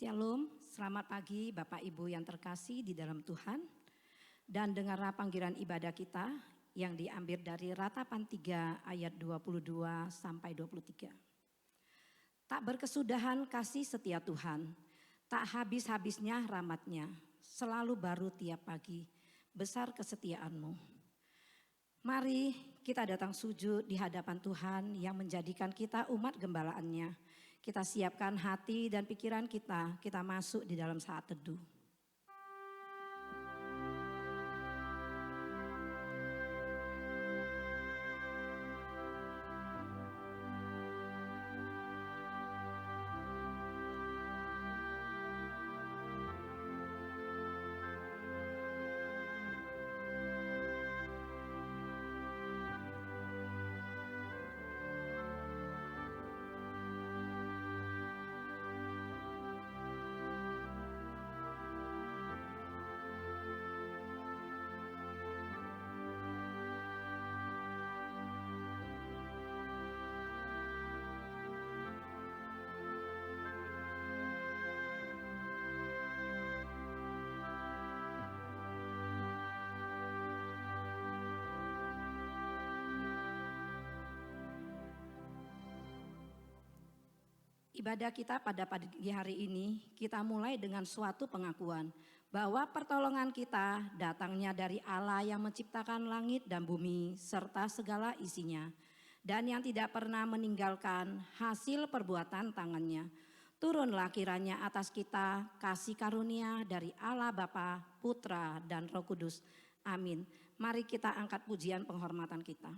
Shalom, selamat pagi Bapak Ibu yang terkasih di dalam Tuhan. Dan dengarlah panggilan ibadah kita yang diambil dari Ratapan 3 ayat 22 sampai 23. Tak berkesudahan kasih setia Tuhan, tak habis-habisnya rahmat-Nya, selalu baru tiap pagi, besar kesetiaan-Mu. Mari kita datang sujud di hadapan Tuhan yang menjadikan kita umat gembalaannya. Kita siapkan hati dan pikiran kita masuk di dalam saat teduh. Ibadah kita pada pagi hari ini kita mulai dengan suatu pengakuan bahwa pertolongan kita datangnya dari Allah yang menciptakan langit dan bumi serta segala isinya dan yang tidak pernah meninggalkan hasil perbuatan tangannya. Turunlah kiranya atas kita kasih karunia dari Allah Bapa, Putra dan Roh Kudus. Amin. Mari kita angkat pujian penghormatan kita.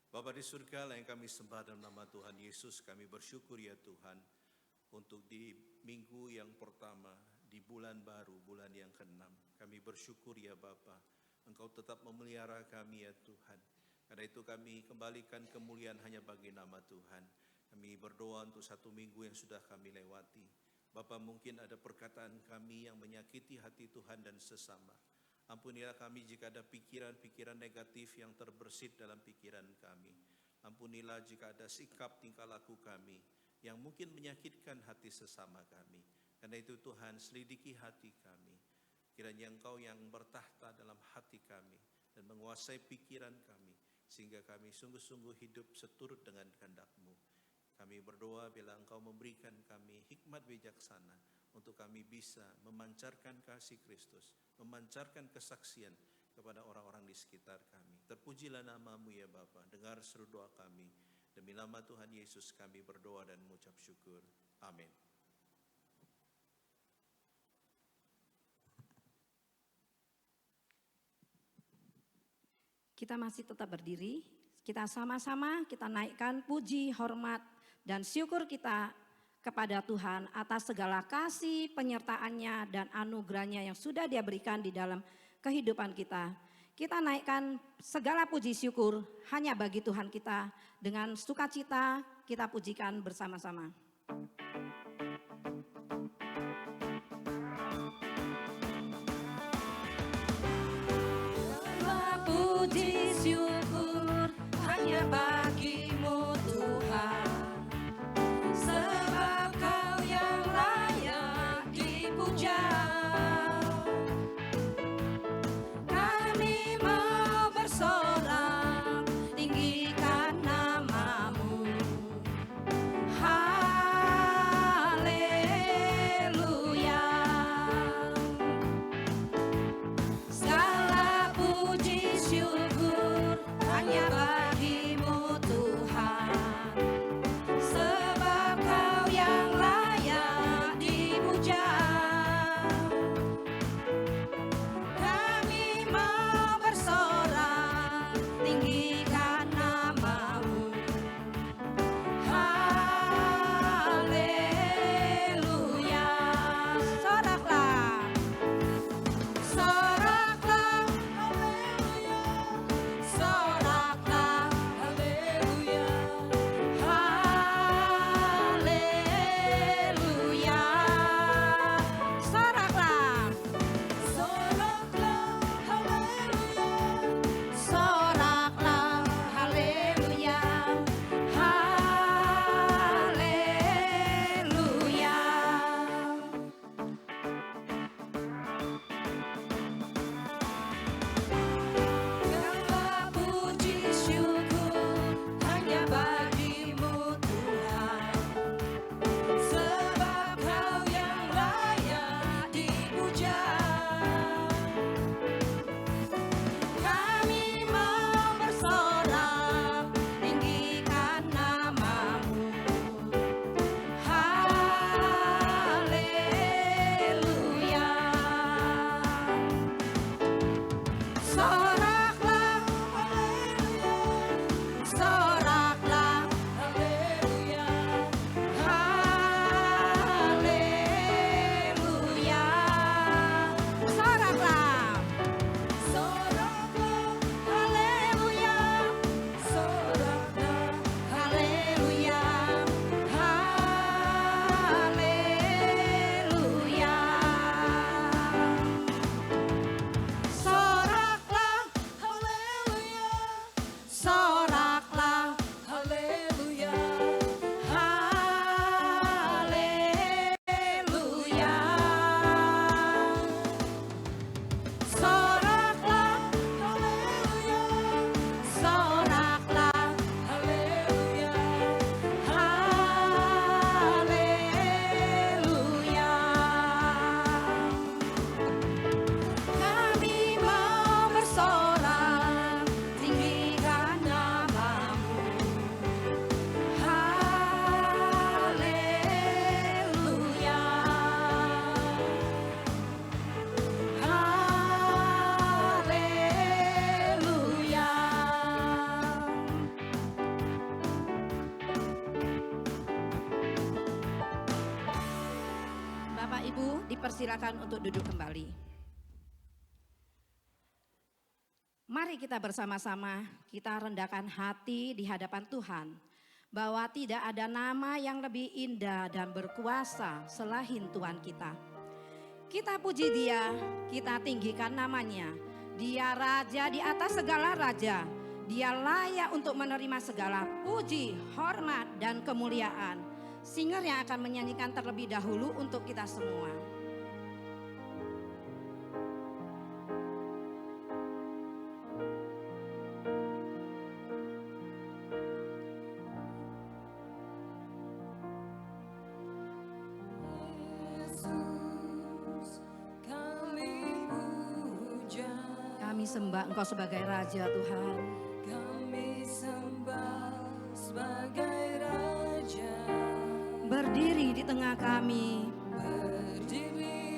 Bapa di surga yang kami sembah dalam nama Tuhan Yesus, kami bersyukur ya Tuhan untuk di minggu yang pertama di bulan baru, bulan yang ke-6. Kami bersyukur ya Bapa, Engkau tetap memelihara kami ya Tuhan. Karena itu kami kembalikan kemuliaan hanya bagi nama Tuhan. Kami berdoa untuk satu minggu yang sudah kami lewati. Bapa, mungkin ada perkataan kami yang menyakiti hati Tuhan dan sesama. Ampunilah kami jika ada pikiran-pikiran negatif yang terbersit dalam pikiran kami. Ampunilah jika ada sikap tingkah laku kami yang mungkin menyakitkan hati sesama kami. Karena itu Tuhan, selidiki hati kami. Kiranya Engkau yang bertahta dalam hati kami dan menguasai pikiran kami, sehingga kami sungguh-sungguh hidup seturut dengan kehendak-Mu. Kami berdoa bila Engkau memberikan kami hikmat bijaksana untuk kami bisa memancarkan kasih Kristus, memancarkan kesaksian kepada orang-orang di sekitar kami. Terpujilah nama-Mu ya Bapa, dengar seru doa kami. Demi nama Tuhan Yesus kami berdoa dan mengucap syukur. Amin. Kita masih tetap berdiri, kita sama-sama kita naikkan puji, hormat, dan syukur kita kepada Tuhan atas segala kasih, penyertaan-Nya dan anugerah-Nya yang sudah Dia berikan di dalam kehidupan kita. Kita naikkan segala puji syukur hanya bagi Tuhan kita. Dengan sukacita kita pujikan bersama-sama. Puji syukur hanya bagi-Mu Tuhan, sebab Kau yang layak dipuja. Kami mau bersorak tinggikan nama-Mu. Haleluya. Segala puji syukur hanya bagi-Mu Bapak Ibu dipersilakan untuk duduk kembali. Mari kita bersama-sama kita rendahkan hati di hadapan Tuhan. Bahwa tidak ada nama yang lebih indah dan berkuasa selain Tuhan kita. Kita puji Dia, kita tinggikan namanya. Dia Raja di atas segala raja. Dia layak untuk menerima segala puji, hormat, dan kemuliaan. Singer yang akan menyanyikan terlebih dahulu untuk kita semua. Kami sembah Engkau sebagai Raja Tuhan. Kami sembah sebagai Raja. Berdiri di tengah kami. Berdiri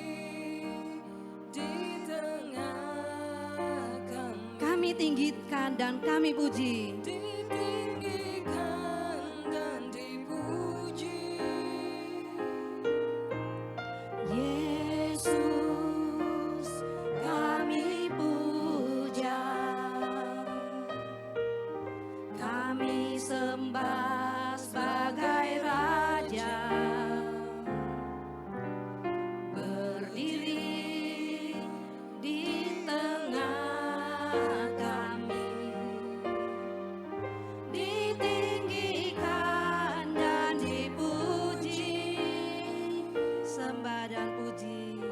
di tengah kami. Kami tinggikan dan kami puji. Ditinggikan dan dipuji. Yesus kami puja. Kami sembah sebagai Raja. Berdiri di tengah kami. Ditinggikan dan dipuji. Sembah dan puji.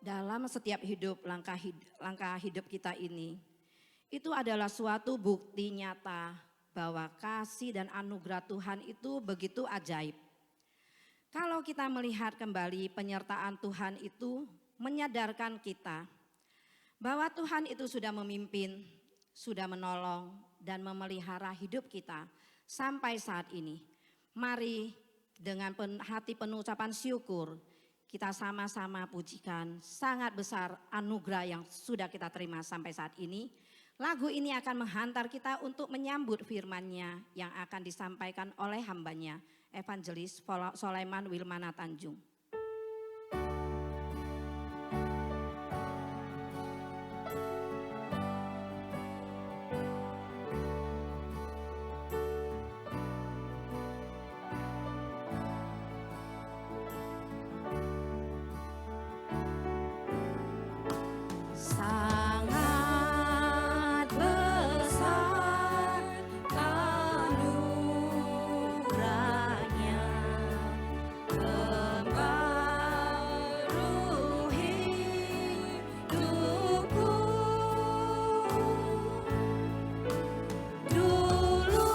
dalam setiap langkah hidup kita ini, itu adalah suatu bukti nyata bahwa kasih dan anugerah Tuhan itu begitu ajaib. Kalau kita melihat kembali penyertaan Tuhan itu menyadarkan kita bahwa Tuhan itu sudah memimpin, sudah menolong dan memelihara hidup kita sampai saat ini. Mari dengan hati penuh ucapan syukur kita sama-sama pujikan sangat besar anugerah yang sudah kita terima sampai saat ini. Lagu ini akan menghantar kita untuk menyambut firman-Nya yang akan disampaikan oleh hamba-Nya, Evangelis Sulaiman Wilmana Tanjung. Sangat besar anugerahnya, membaharui hidupku. Dulu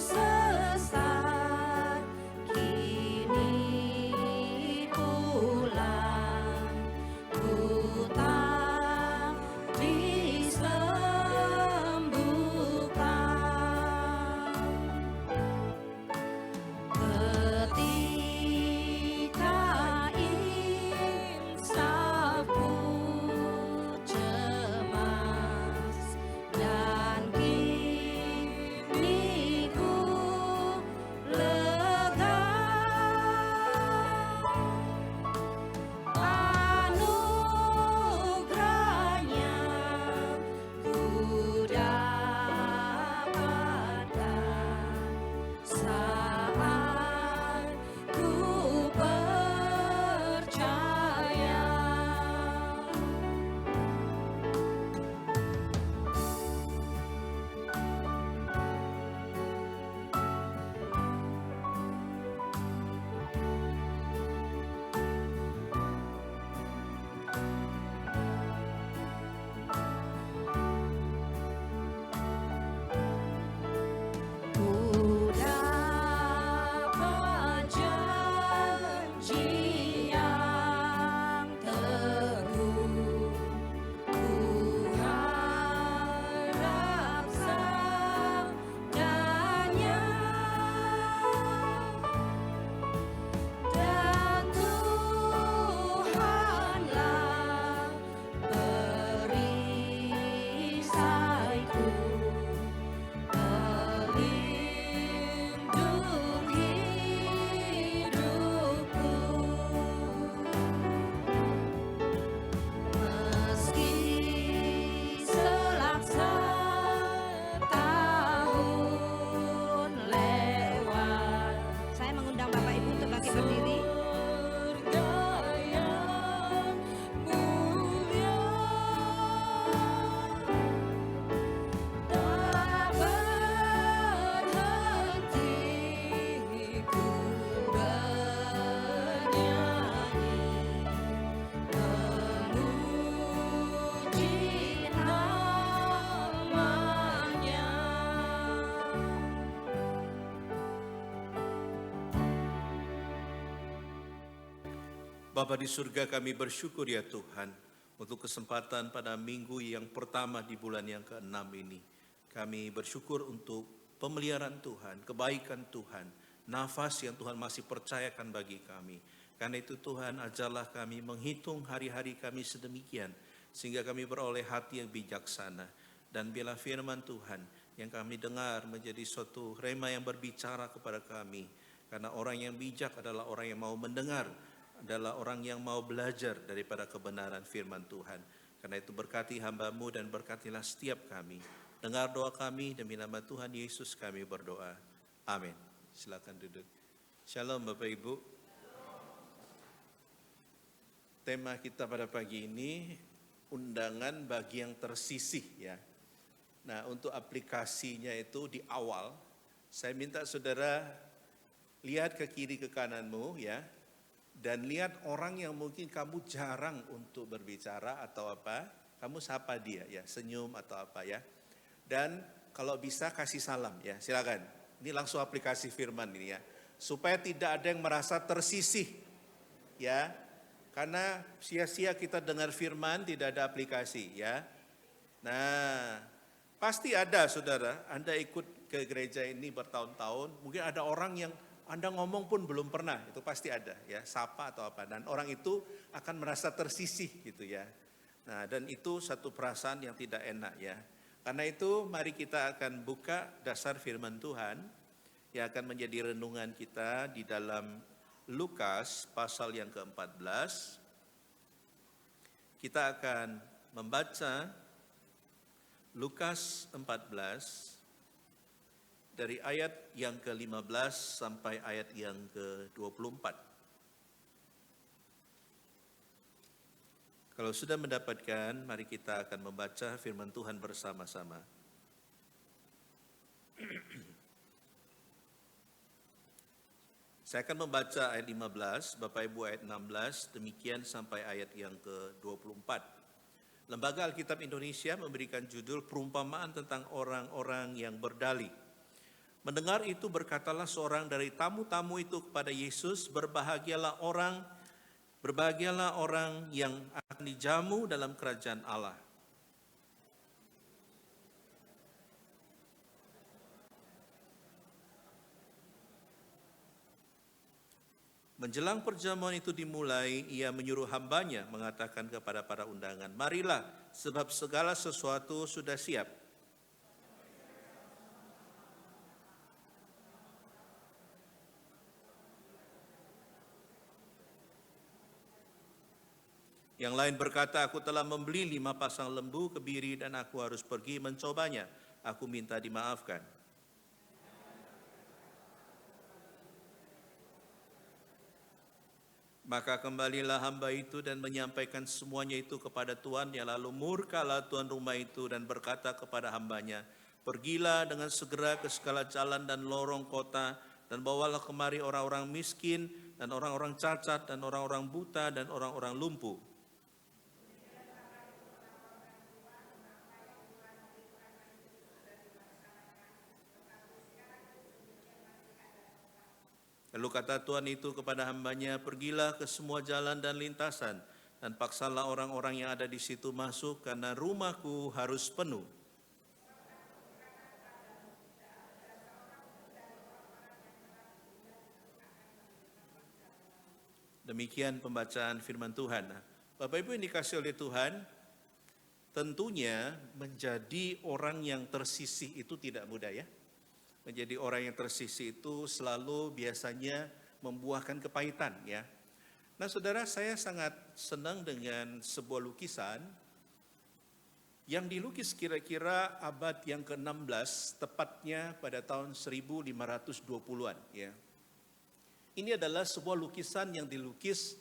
sesat, kini pulang, ku tak disembuhkan. Ketika insafku cemas dan kini ku lega, anugerahnya ku dapatkan saat ku percaya. Ku dapat janji yang teguh, ku harap sabdanya, dan Tuhanlah perisaiku, pelindung hidupku. Meski selaksa tahun lewat, Saya mengundang Bapak Ibu untuk bangkit berdiri. surga yang mulia tak berhenti ku bernyanyi, memuji namanya. Bapa di surga, kami bersyukur ya Tuhan untuk kesempatan pada minggu yang pertama di bulan yang ke-6 ini. Kami bersyukur untuk pemeliharaan Tuhan, kebaikan Tuhan, nafas yang Tuhan masih percayakan bagi kami. Karena itu Tuhan, ajarlah kami menghitung hari-hari kami sedemikian, sehingga kami beroleh hati yang bijaksana. Dan biarlah firman Tuhan yang kami dengar menjadi suatu rema yang berbicara kepada kami. Karena orang yang bijak adalah orang yang mau mendengar, adalah orang yang mau belajar daripada kebenaran firman Tuhan. Karena itu berkati hamba-Mu dan berkatilah setiap kami. Dengar doa kami, demi nama Tuhan Yesus kami berdoa. Amin. Silakan duduk. Shalom Bapak Ibu. Tema kita pada pagi ini, undangan bagi yang tersisih ya. Nah, untuk aplikasinya itu di awal, saya minta saudara lihat ke kiri ke kananmu ya. Dan lihat orang yang mungkin kamu jarang untuk berbicara atau apa, kamu sapa dia ya, senyum atau apa ya. Dan kalau bisa kasih salam ya, silakan. Ini langsung aplikasi firman ini ya. Supaya tidak ada yang merasa tersisih ya. Karena sia-sia kita dengar firman tidak ada aplikasi ya. Nah, pasti ada saudara, Anda ikut ke gereja ini bertahun-tahun, mungkin ada orang yang Anda ngomong pun belum pernah, itu pasti ada ya, sapa atau apa. Dan orang itu akan merasa tersisih gitu ya. Nah, dan itu satu perasaan yang tidak enak ya. Karena itu mari kita akan buka dasar firman Tuhan yang akan menjadi renungan kita di dalam Lukas pasal yang ke-14. Kita akan membaca Lukas 14 dari ayat yang ke-15 sampai ayat yang ke-24. Kalau sudah mendapatkan, mari kita akan membaca firman Tuhan bersama-sama. Saya akan membaca ayat 15, Bapak Ibu ayat 16, demikian sampai ayat yang ke-24. Lembaga Alkitab Indonesia memberikan judul perumpamaan tentang orang-orang yang berdalih. Mendengar itu berkatalah seorang dari tamu-tamu itu kepada Yesus, berbahagialah orang yang akan dijamu dalam kerajaan Allah. Menjelang perjamuan itu dimulai, ia menyuruh hambanya mengatakan kepada para undangan, marilah sebab segala sesuatu sudah siap. Yang lain berkata, aku telah membeli 5 pasang lembu kebiri dan aku harus pergi mencobanya. Aku minta dimaafkan. Maka kembalilah hamba itu dan menyampaikan semuanya itu kepada tuannya. Lalu murkalah tuan rumah itu dan berkata kepada hambanya, pergilah dengan segera ke segala jalan dan lorong kota dan bawalah kemari orang-orang miskin dan orang-orang cacat dan orang-orang buta dan orang-orang lumpuh. Lalu kata Tuhan itu kepada hambanya, pergilah ke semua jalan dan lintasan, dan paksalah orang-orang yang ada di situ masuk, karena rumahku harus penuh. Demikian pembacaan firman Tuhan. Bapak Ibu yang dikasih oleh Tuhan, tentunya menjadi orang yang tersisih itu tidak mudah ya. Menjadi orang yang tersisih itu selalu biasanya membuahkan kepahitan ya. Nah saudara, saya sangat senang dengan sebuah lukisan yang dilukis kira-kira abad yang ke-16, tepatnya pada tahun 1520-an ya. Ini adalah sebuah lukisan yang dilukis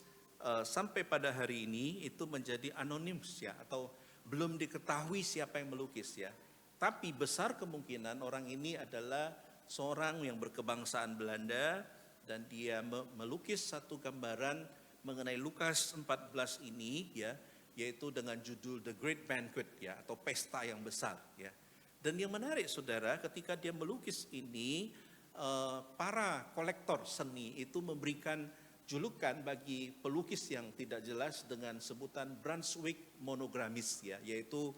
sampai pada hari ini itu menjadi anonim ya, atau belum diketahui siapa yang melukis ya. Tapi besar kemungkinan orang ini adalah seorang yang berkebangsaan Belanda dan dia melukis satu gambaran mengenai Lukas 14 ini ya, yaitu dengan judul The Great Banquet ya, atau pesta yang besar ya. Dan yang menarik saudara, ketika dia melukis ini para kolektor seni itu memberikan julukan bagi pelukis yang tidak jelas dengan sebutan Brunswick Monogramis ya, yaitu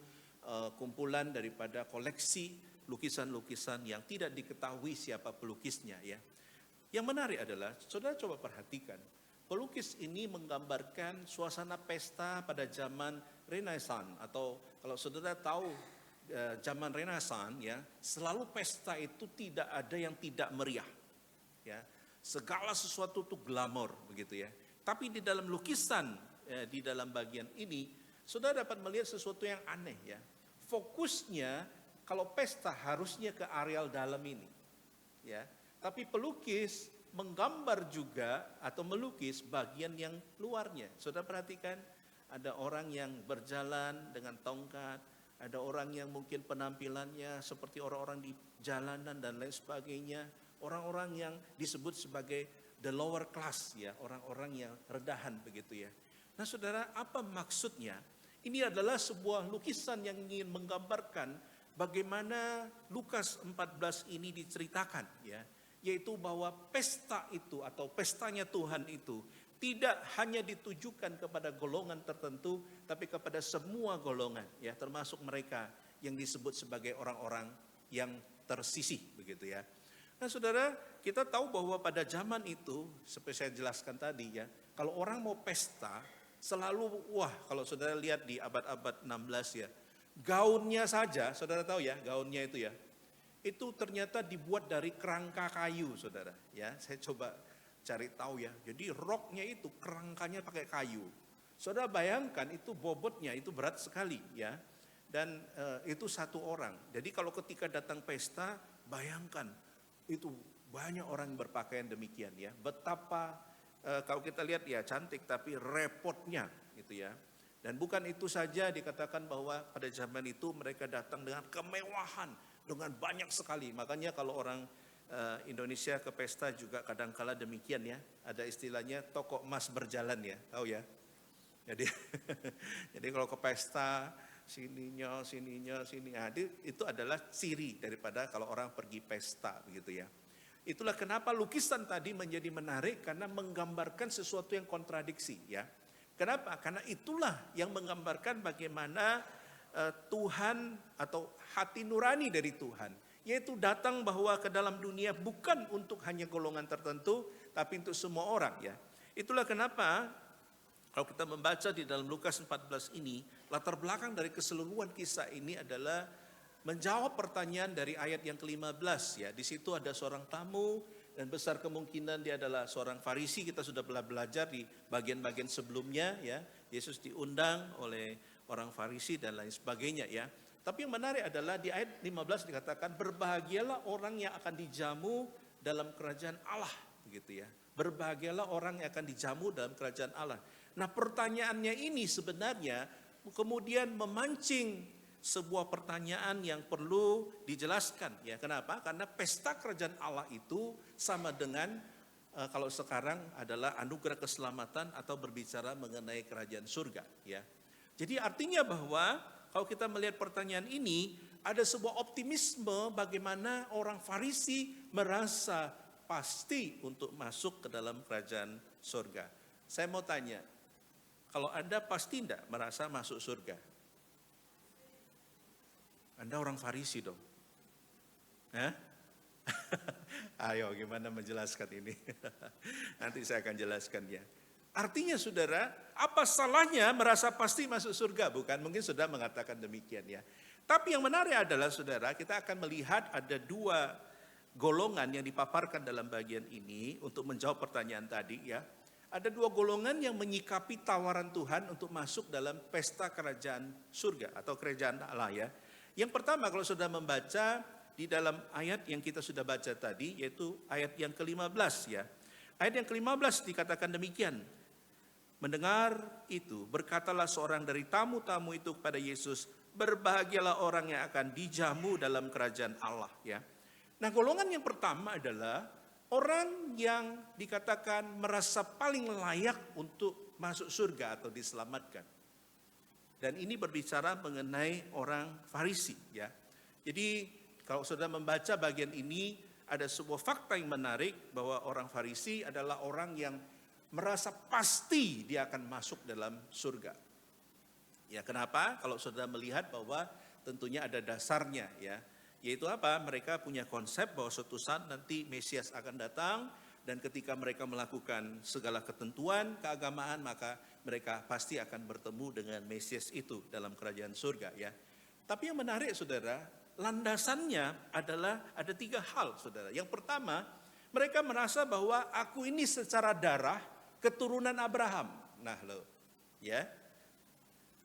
kumpulan daripada koleksi lukisan-lukisan yang tidak diketahui siapa pelukisnya ya. Yang menarik adalah, saudara coba perhatikan, pelukis ini menggambarkan suasana pesta pada zaman Renaissance, atau kalau saudara tahu zaman Renaissance ya, selalu pesta itu tidak ada yang tidak meriah ya. Segala sesuatu itu glamor begitu ya. Tapi di dalam lukisan di dalam bagian ini, saudara dapat melihat sesuatu yang aneh ya. Fokusnya kalau pesta harusnya ke areal dalam ini ya. Tapi pelukis menggambar juga atau melukis bagian yang luarnya. Saudara perhatikan, ada orang yang berjalan dengan tongkat, ada orang yang mungkin penampilannya seperti orang-orang di jalanan dan lain sebagainya, orang-orang yang disebut sebagai the lower class ya, orang-orang yang redahan begitu ya. Nah saudara, apa maksudnya? Ini adalah sebuah lukisan yang ingin menggambarkan bagaimana Lukas 14 ini diceritakan ya, yaitu bahwa pesta itu atau pestanya Tuhan itu tidak hanya ditujukan kepada golongan tertentu, tapi kepada semua golongan ya, termasuk mereka yang disebut sebagai orang-orang yang tersisih begitu ya. Nah saudara, kita tahu bahwa pada zaman itu, seperti saya jelaskan tadi ya, kalau orang mau pesta, selalu kalau saudara lihat di abad-abad 16 ya, gaunnya saja, saudara tahu ya, gaunnya itu ya, itu ternyata dibuat dari kerangka kayu saudara ya. Saya coba cari tahu ya, jadi roknya itu kerangkanya pakai kayu. Saudara bayangkan itu bobotnya itu berat sekali ya. Dan itu satu orang. Jadi kalau ketika datang pesta, bayangkan itu banyak orang yang berpakaian demikian ya. Betapa kalau kita lihat ya cantik, tapi repotnya gitu ya. Dan bukan itu saja, dikatakan bahwa pada zaman itu mereka datang dengan kemewahan, dengan banyak sekali. Makanya kalau orang Indonesia ke pesta juga kadang-kala demikian ya. Ada istilahnya toko emas berjalan ya, tahu ya. Jadi jadi kalau ke pesta sininya, sini. Nah, itu adalah ciri daripada kalau orang pergi pesta begitu ya. Itulah kenapa lukisan tadi menjadi menarik, karena menggambarkan sesuatu yang kontradiksi ya. Kenapa? Karena itulah yang menggambarkan bagaimana Tuhan atau hati nurani dari Tuhan, yaitu datang bahwa ke dalam dunia bukan untuk hanya golongan tertentu, tapi untuk semua orang ya. Itulah kenapa kalau kita membaca di dalam Lukas 14 ini, latar belakang dari keseluruhan kisah ini adalah menjawab pertanyaan dari ayat yang ke-15 ya. Di situ ada seorang tamu dan besar kemungkinan dia adalah seorang Farisi. Kita sudah belajar di bagian-bagian sebelumnya ya. Yesus diundang oleh orang Farisi dan lain sebagainya ya. Tapi yang menarik adalah di ayat 15 dikatakan berbahagialah orang yang akan dijamu dalam kerajaan Allah begitu ya. Berbahagialah orang yang akan dijamu dalam kerajaan Allah. Nah, pertanyaannya ini sebenarnya kemudian memancing sebuah pertanyaan yang perlu dijelaskan ya. Kenapa? Karena pesta kerajaan Allah itu sama dengan kalau sekarang adalah anugerah keselamatan atau berbicara mengenai kerajaan surga ya. Jadi artinya bahwa kalau kita melihat pertanyaan ini, ada sebuah optimisme bagaimana orang Farisi merasa pasti untuk masuk ke dalam kerajaan surga. Saya mau tanya, kalau Anda pasti enggak merasa masuk surga? Anda orang Farisi dong. Hah? Ayo gimana menjelaskan ini? Nanti saya akan jelaskan ya. Artinya saudara, apa salahnya merasa pasti masuk surga? Bukan, mungkin sudah mengatakan demikian ya. Tapi yang menarik adalah saudara, kita akan melihat ada dua golongan yang dipaparkan dalam bagian ini untuk menjawab pertanyaan tadi ya. Ada dua golongan yang menyikapi tawaran Tuhan untuk masuk dalam pesta kerajaan surga atau kerajaan Allah ya. Yang pertama kalau sudah membaca di dalam ayat yang kita sudah baca tadi, yaitu ayat yang ke-15 ya. Ayat yang ke-15 dikatakan demikian. Mendengar itu, berkatalah seorang dari tamu-tamu itu kepada Yesus, berbahagialah orang yang akan dijamu dalam kerajaan Allah ya. Nah, golongan yang pertama adalah orang yang dikatakan merasa paling layak untuk masuk surga atau diselamatkan. Dan ini berbicara mengenai orang Farisi ya. Jadi kalau sudah membaca bagian ini, ada sebuah fakta yang menarik bahwa orang Farisi adalah orang yang merasa pasti dia akan masuk dalam surga. Ya, kenapa? Kalau sudah melihat bahwa tentunya ada dasarnya ya. Yaitu apa? Mereka punya konsep bahwa suatu saat nanti Mesias akan datang, dan ketika mereka melakukan segala ketentuan keagamaan, maka mereka pasti akan bertemu dengan Mesias itu dalam kerajaan surga ya. Tapi yang menarik saudara, landasannya adalah ada tiga hal saudara. Yang pertama, mereka merasa bahwa aku ini secara darah keturunan Abraham. Nah loh ya,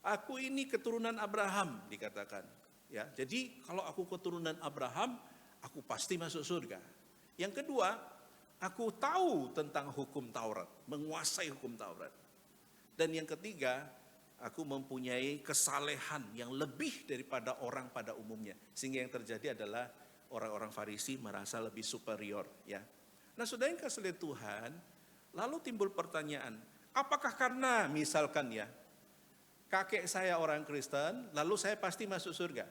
aku ini keturunan Abraham dikatakan ya. Jadi kalau aku keturunan Abraham, aku pasti masuk surga. Yang kedua, aku tahu tentang hukum Taurat, menguasai hukum Taurat. Dan yang ketiga, aku mempunyai kesalehan yang lebih daripada orang pada umumnya. Sehingga yang terjadi adalah orang-orang Farisi merasa lebih superior ya. Nah, saudara yang kasih Tuhan, Lalu timbul pertanyaan, apakah karena misalkan ya, kakek saya orang Kristen, lalu saya pasti masuk surga?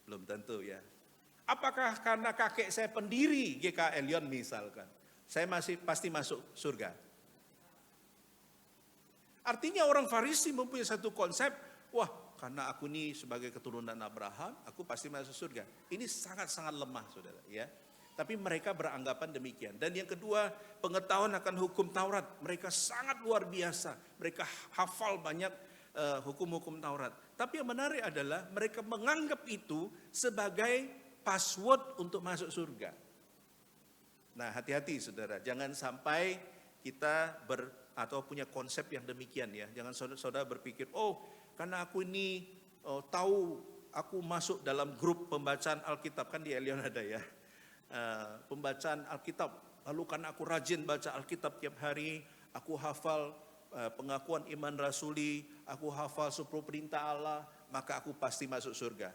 Belum tentu ya. Apakah karena kakek saya pendiri GKI Lyon misalkan, saya pasti masuk surga? Artinya orang Farisi mempunyai satu konsep, wah karena aku ini sebagai keturunan Abraham, aku pasti masuk surga. Ini sangat-sangat lemah saudara ya. Tapi mereka beranggapan demikian. Dan yang kedua, pengetahuan akan hukum Taurat. Mereka sangat luar biasa. Mereka hafal banyak hukum-hukum Taurat. Tapi yang menarik adalah mereka menganggap itu sebagai password untuk masuk surga. Nah hati-hati saudara, jangan sampai kita atau punya konsep yang demikian ya. Jangan saudara berpikir, oh karena aku ini tahu aku masuk dalam grup pembacaan Alkitab, kan di Elion ada ya. Pembacaan Alkitab, lalu karena aku rajin baca Alkitab tiap hari, aku hafal pengakuan iman rasuli, aku hafal 10 perintah Allah, maka aku pasti masuk surga.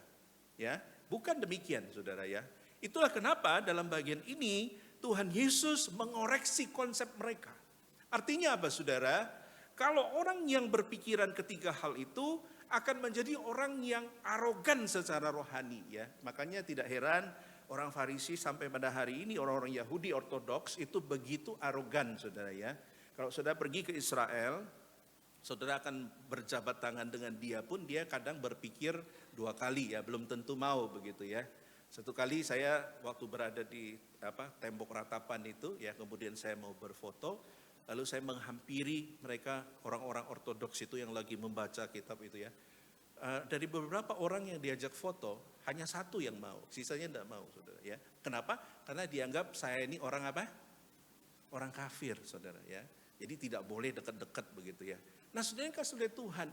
Ya, bukan demikian saudara ya. Itulah kenapa dalam bagian ini Tuhan Yesus mengoreksi konsep mereka. Artinya apa saudara? Kalau orang yang berpikiran ketiga hal itu akan menjadi orang yang arogan secara rohani ya. Makanya tidak heran orang Farisi sampai pada hari ini orang-orang Yahudi Ortodoks itu begitu arogan saudara ya. Kalau saudara pergi ke Israel, saudara akan berjabat tangan dengan dia pun dia kadang berpikir 2 kali ya, belum tentu mau begitu ya. Satu kali saya waktu berada di tembok ratapan itu ya, kemudian saya mau berfoto, lalu saya menghampiri mereka orang-orang Ortodoks itu yang lagi membaca kitab itu ya. Dari beberapa orang yang diajak foto, hanya 1 yang mau, sisanya tidak mau saudara ya. Kenapa? Karena dianggap saya ini orang apa? Orang kafir saudara ya. Jadi tidak boleh dekat-dekat begitu ya. Nah saudara yang kasih oleh Tuhan,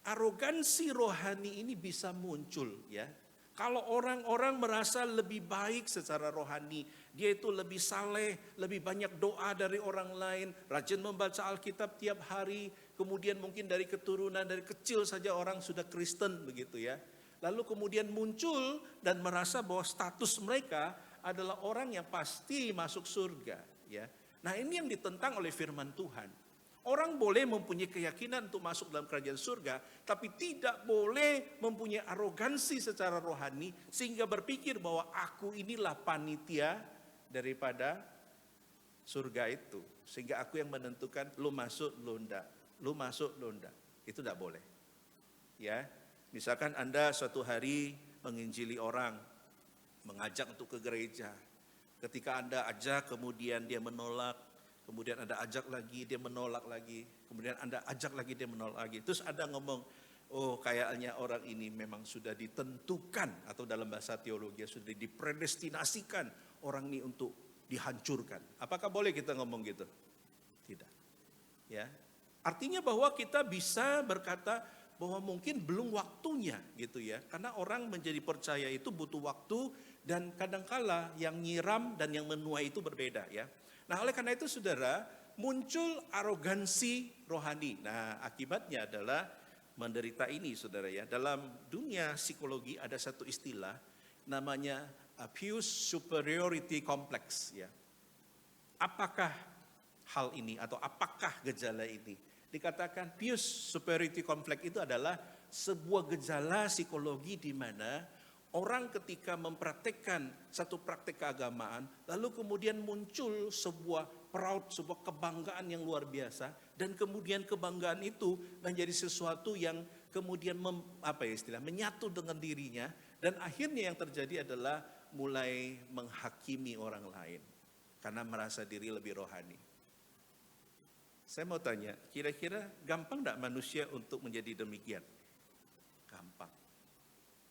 arogansi rohani ini bisa muncul ya. Kalau orang-orang merasa lebih baik secara rohani, dia itu lebih saleh, lebih banyak doa dari orang lain, rajin membaca Alkitab tiap hari, kemudian mungkin dari keturunan, dari kecil saja orang sudah Kristen begitu ya. Lalu kemudian muncul dan merasa bahwa status mereka adalah orang yang pasti masuk surga ya. Nah ini yang ditentang oleh firman Tuhan. Orang boleh mempunyai keyakinan untuk masuk dalam kerajaan surga, tapi tidak boleh mempunyai arogansi secara rohani sehingga berpikir bahwa aku inilah panitia daripada surga itu. Sehingga aku yang menentukan lu masuk, lu enggak. Lu masuk, lu enggak. Itu tidak boleh. Ya, misalkan Anda suatu hari menginjili orang, mengajak untuk ke gereja. Ketika Anda ajak kemudian dia menolak, kemudian Anda ajak lagi, dia menolak lagi. Kemudian Anda ajak lagi, dia menolak lagi. Terus Anda ngomong, oh kayaknya orang ini memang sudah ditentukan. Atau dalam bahasa teologi sudah dipredestinasikan orang ini untuk dihancurkan. Apakah boleh kita ngomong gitu? Tidak. Ya. Artinya bahwa kita bisa berkata bahwa mungkin belum waktunya gitu ya. Karena orang menjadi percaya itu butuh waktu dan kadangkala yang nyiram dan yang menuai itu berbeda ya. Nah oleh karena itu saudara, muncul arogansi rohani. Nah akibatnya adalah menderita ini saudara ya. Dalam dunia psikologi ada satu istilah namanya abuse superiority complex ya. Apakah hal ini atau apakah gejala ini? Dikatakan abuse superiority complex itu adalah sebuah gejala psikologi di mana orang ketika mempraktekkan satu praktek keagamaan, lalu kemudian muncul sebuah proud, sebuah kebanggaan yang luar biasa, dan kemudian kebanggaan itu menjadi sesuatu yang kemudian menyatu dengan dirinya, dan akhirnya yang terjadi adalah mulai menghakimi orang lain, karena merasa diri lebih rohani. Saya mau tanya, kira-kira gampang enggak manusia untuk menjadi demikian? Gampang.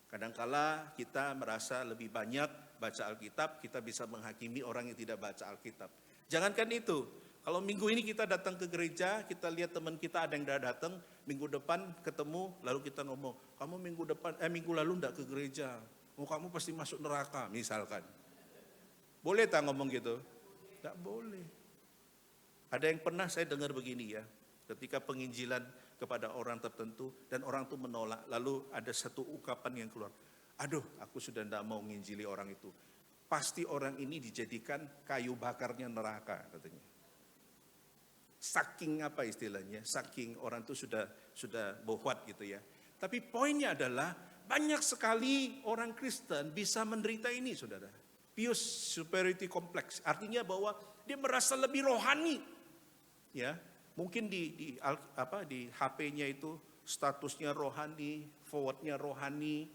Kadangkala kita merasa lebih banyak baca Alkitab, kita bisa menghakimi orang yang tidak baca Alkitab. Jangankan itu, kalau minggu ini kita datang ke gereja, kita lihat teman kita ada yang udah datang, minggu depan ketemu, lalu kita ngomong, kamu minggu lalu enggak ke gereja, kamu pasti masuk neraka misalkan. Boleh tak ngomong gitu? Enggak boleh. Ada yang pernah saya dengar begini ya, ketika penginjilan kepada orang tertentu dan orang itu menolak, lalu ada satu ungkapan yang keluar, aduh aku sudah tidak mau menginjili orang itu, pasti orang ini dijadikan kayu bakarnya neraka katanya. Saking apa istilahnya, saking orang itu sudah bohwat gitu ya. Tapi poinnya adalah banyak sekali orang Kristen bisa menderita ini, saudara. Pious superiority complex, artinya bahwa dia merasa lebih rohani, ya. Mungkin di HP-nya itu statusnya rohani, forwardnya rohani,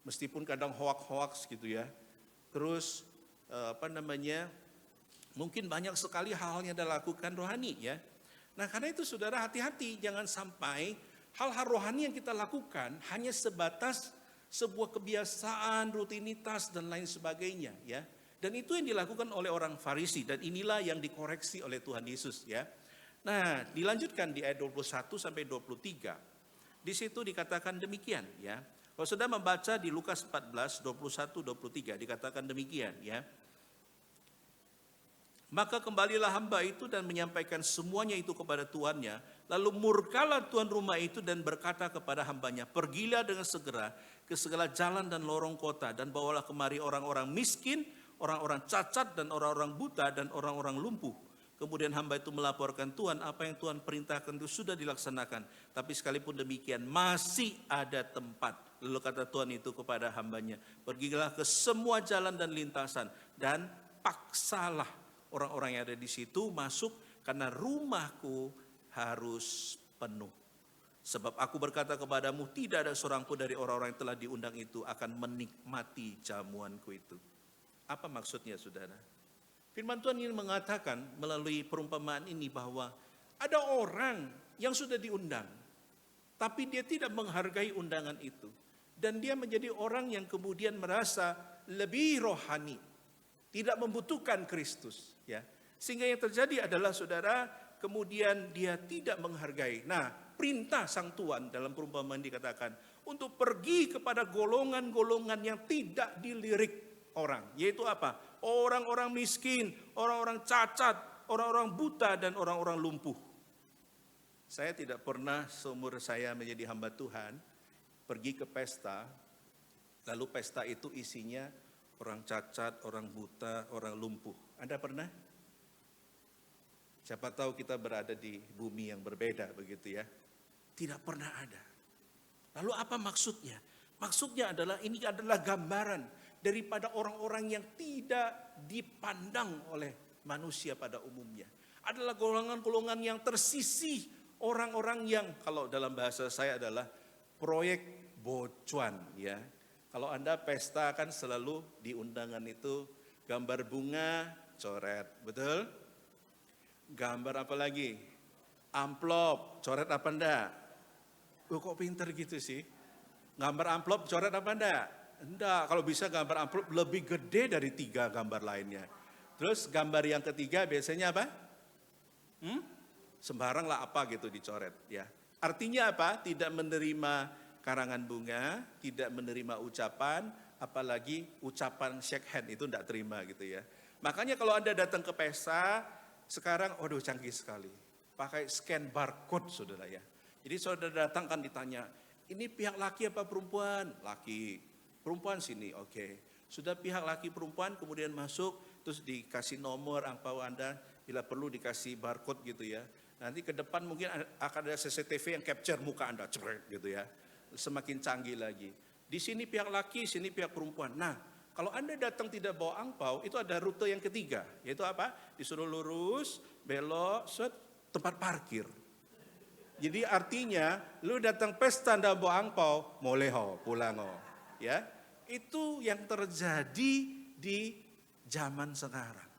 meskipun kadang hoax gitu ya. Terus mungkin banyak sekali hal-hal yang dilakukan rohani ya. Nah karena itu saudara hati-hati, jangan sampai hal-hal rohani yang kita lakukan hanya sebatas sebuah kebiasaan, rutinitas dan lain sebagainya ya. Dan itu yang dilakukan oleh orang Farisi dan inilah yang dikoreksi oleh Tuhan Yesus ya. Nah dilanjutkan di ayat 21 sampai 23. Di situ dikatakan demikian ya. Kalau sudah membaca di Lukas 14, 21, 23 dikatakan demikian ya. Maka kembalilah hamba itu dan menyampaikan semuanya itu kepada tuannya. Lalu murkalah tuan rumah itu dan berkata kepada hambanya, pergilah dengan segera ke segala jalan dan lorong kota dan bawalah kemari orang-orang miskin, orang-orang cacat dan orang-orang buta dan orang-orang lumpuh. Kemudian hamba itu melaporkan Tuhan apa yang Tuhan perintahkan itu sudah dilaksanakan. Tapi sekalipun demikian masih ada tempat. Lalu kata Tuhan itu kepada hambanya, pergilah ke semua jalan dan lintasan dan paksalah orang-orang yang ada di situ masuk karena rumahku harus penuh. Sebab aku berkata kepadamu tidak ada seorang pun dari orang-orang yang telah diundang itu akan menikmati jamuanku itu. Apa maksudnya saudara? Firman Tuhan ini mengatakan melalui perumpamaan ini bahwa ada orang yang sudah diundang. Tapi dia tidak menghargai undangan itu. Dan dia menjadi orang yang kemudian merasa lebih rohani. Tidak membutuhkan Kristus. Ya. Sehingga yang terjadi adalah saudara, kemudian dia tidak menghargai. Nah, perintah sang Tuhan dalam perumpamaan dikatakan untuk pergi kepada golongan-golongan yang tidak dilirik orang. Yaitu apa? Orang-orang miskin, orang-orang cacat, orang-orang buta, dan orang-orang lumpuh. Saya tidak pernah seumur saya menjadi hamba Tuhan pergi ke pesta, lalu pesta itu isinya orang cacat, orang buta, orang lumpuh. Anda pernah? Siapa tahu kita berada di bumi yang berbeda begitu ya. Tidak pernah ada. Lalu apa maksudnya? Maksudnya adalah ini adalah gambaran daripada orang-orang yang tidak dipandang oleh manusia pada umumnya. Adalah golongan-golongan yang tersisih, orang-orang yang kalau dalam bahasa saya adalah proyek bocuan ya. Kalau Anda pesta kan selalu di undangan itu gambar bunga, coret, betul? Gambar apa lagi? Amplop, coret apa enggak? Kok pinter gitu sih? Gambar amplop, coret apa enggak? Enggak, kalau bisa gambar amplop lebih gede dari 3 gambar lainnya. Terus gambar yang ketiga biasanya apa? Sembarang lah apa gitu dicoret ya. Artinya apa? Tidak menerima karangan bunga, tidak menerima ucapan, apalagi ucapan shake hand itu tidak terima gitu ya. Makanya kalau Anda datang ke pesta, sekarang waduh canggih sekali. Pakai scan barcode saudara ya. Jadi saudara datang kan ditanya, ini pihak laki apa perempuan? Laki. Perempuan sini, oke. Sudah pihak laki perempuan kemudian masuk, terus dikasih nomor angpau Anda, bila perlu dikasih barcode gitu ya. Nanti ke depan mungkin akan ada CCTV yang capture muka Anda, cepret gitu ya. Semakin canggih lagi. Di sini pihak laki, sini pihak perempuan. Nah, kalau Anda datang tidak bawa angpau, itu ada rute yang ketiga. Yaitu apa? Disuruh lurus, belok, tempat parkir. Jadi artinya, lu datang pesta dan bawa angpau, moleho, pulang. Ya, itu yang terjadi di zaman sekarang.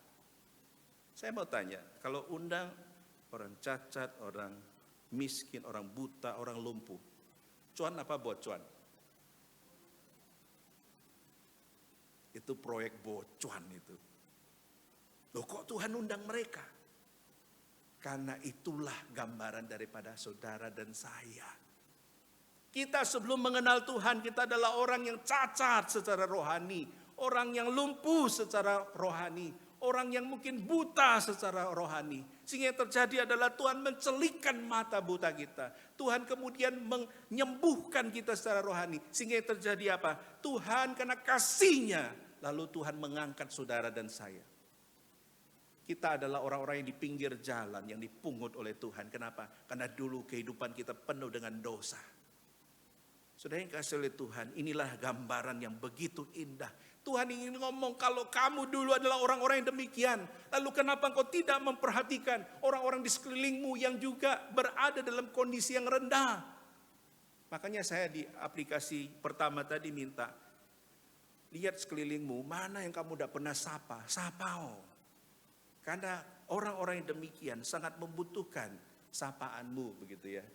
Saya mau tanya, kalau undang orang cacat, orang miskin, orang buta, orang lumpuh, cuan apa bocuan? Itu proyek bocuan itu. Loh kok Tuhan undang mereka? Karena itulah gambaran daripada saudara dan saya. Kita sebelum mengenal Tuhan, kita adalah orang yang cacat secara rohani. Orang yang lumpuh secara rohani. Orang yang mungkin buta secara rohani. Sehingga yang terjadi adalah Tuhan mencelikan mata buta kita. Tuhan kemudian menyembuhkan kita secara rohani. Sehingga yang terjadi apa? Tuhan karena kasih-Nya lalu Tuhan mengangkat saudara dan saya. Kita adalah orang-orang yang di pinggir jalan, yang dipungut oleh Tuhan. Kenapa? Karena dulu kehidupan kita penuh dengan dosa. Saudara yang kasih oleh Tuhan, inilah gambaran yang begitu indah. Tuhan ingin ngomong, kalau kamu dulu adalah orang-orang yang demikian, lalu kenapa engkau tidak memperhatikan orang-orang di sekelilingmu yang juga berada dalam kondisi yang rendah? Makanya saya di aplikasi pertama tadi minta, lihat sekelilingmu, mana yang kamu tidak pernah sapa, Karena orang-orang yang demikian sangat membutuhkan sapaanmu, begitu ya.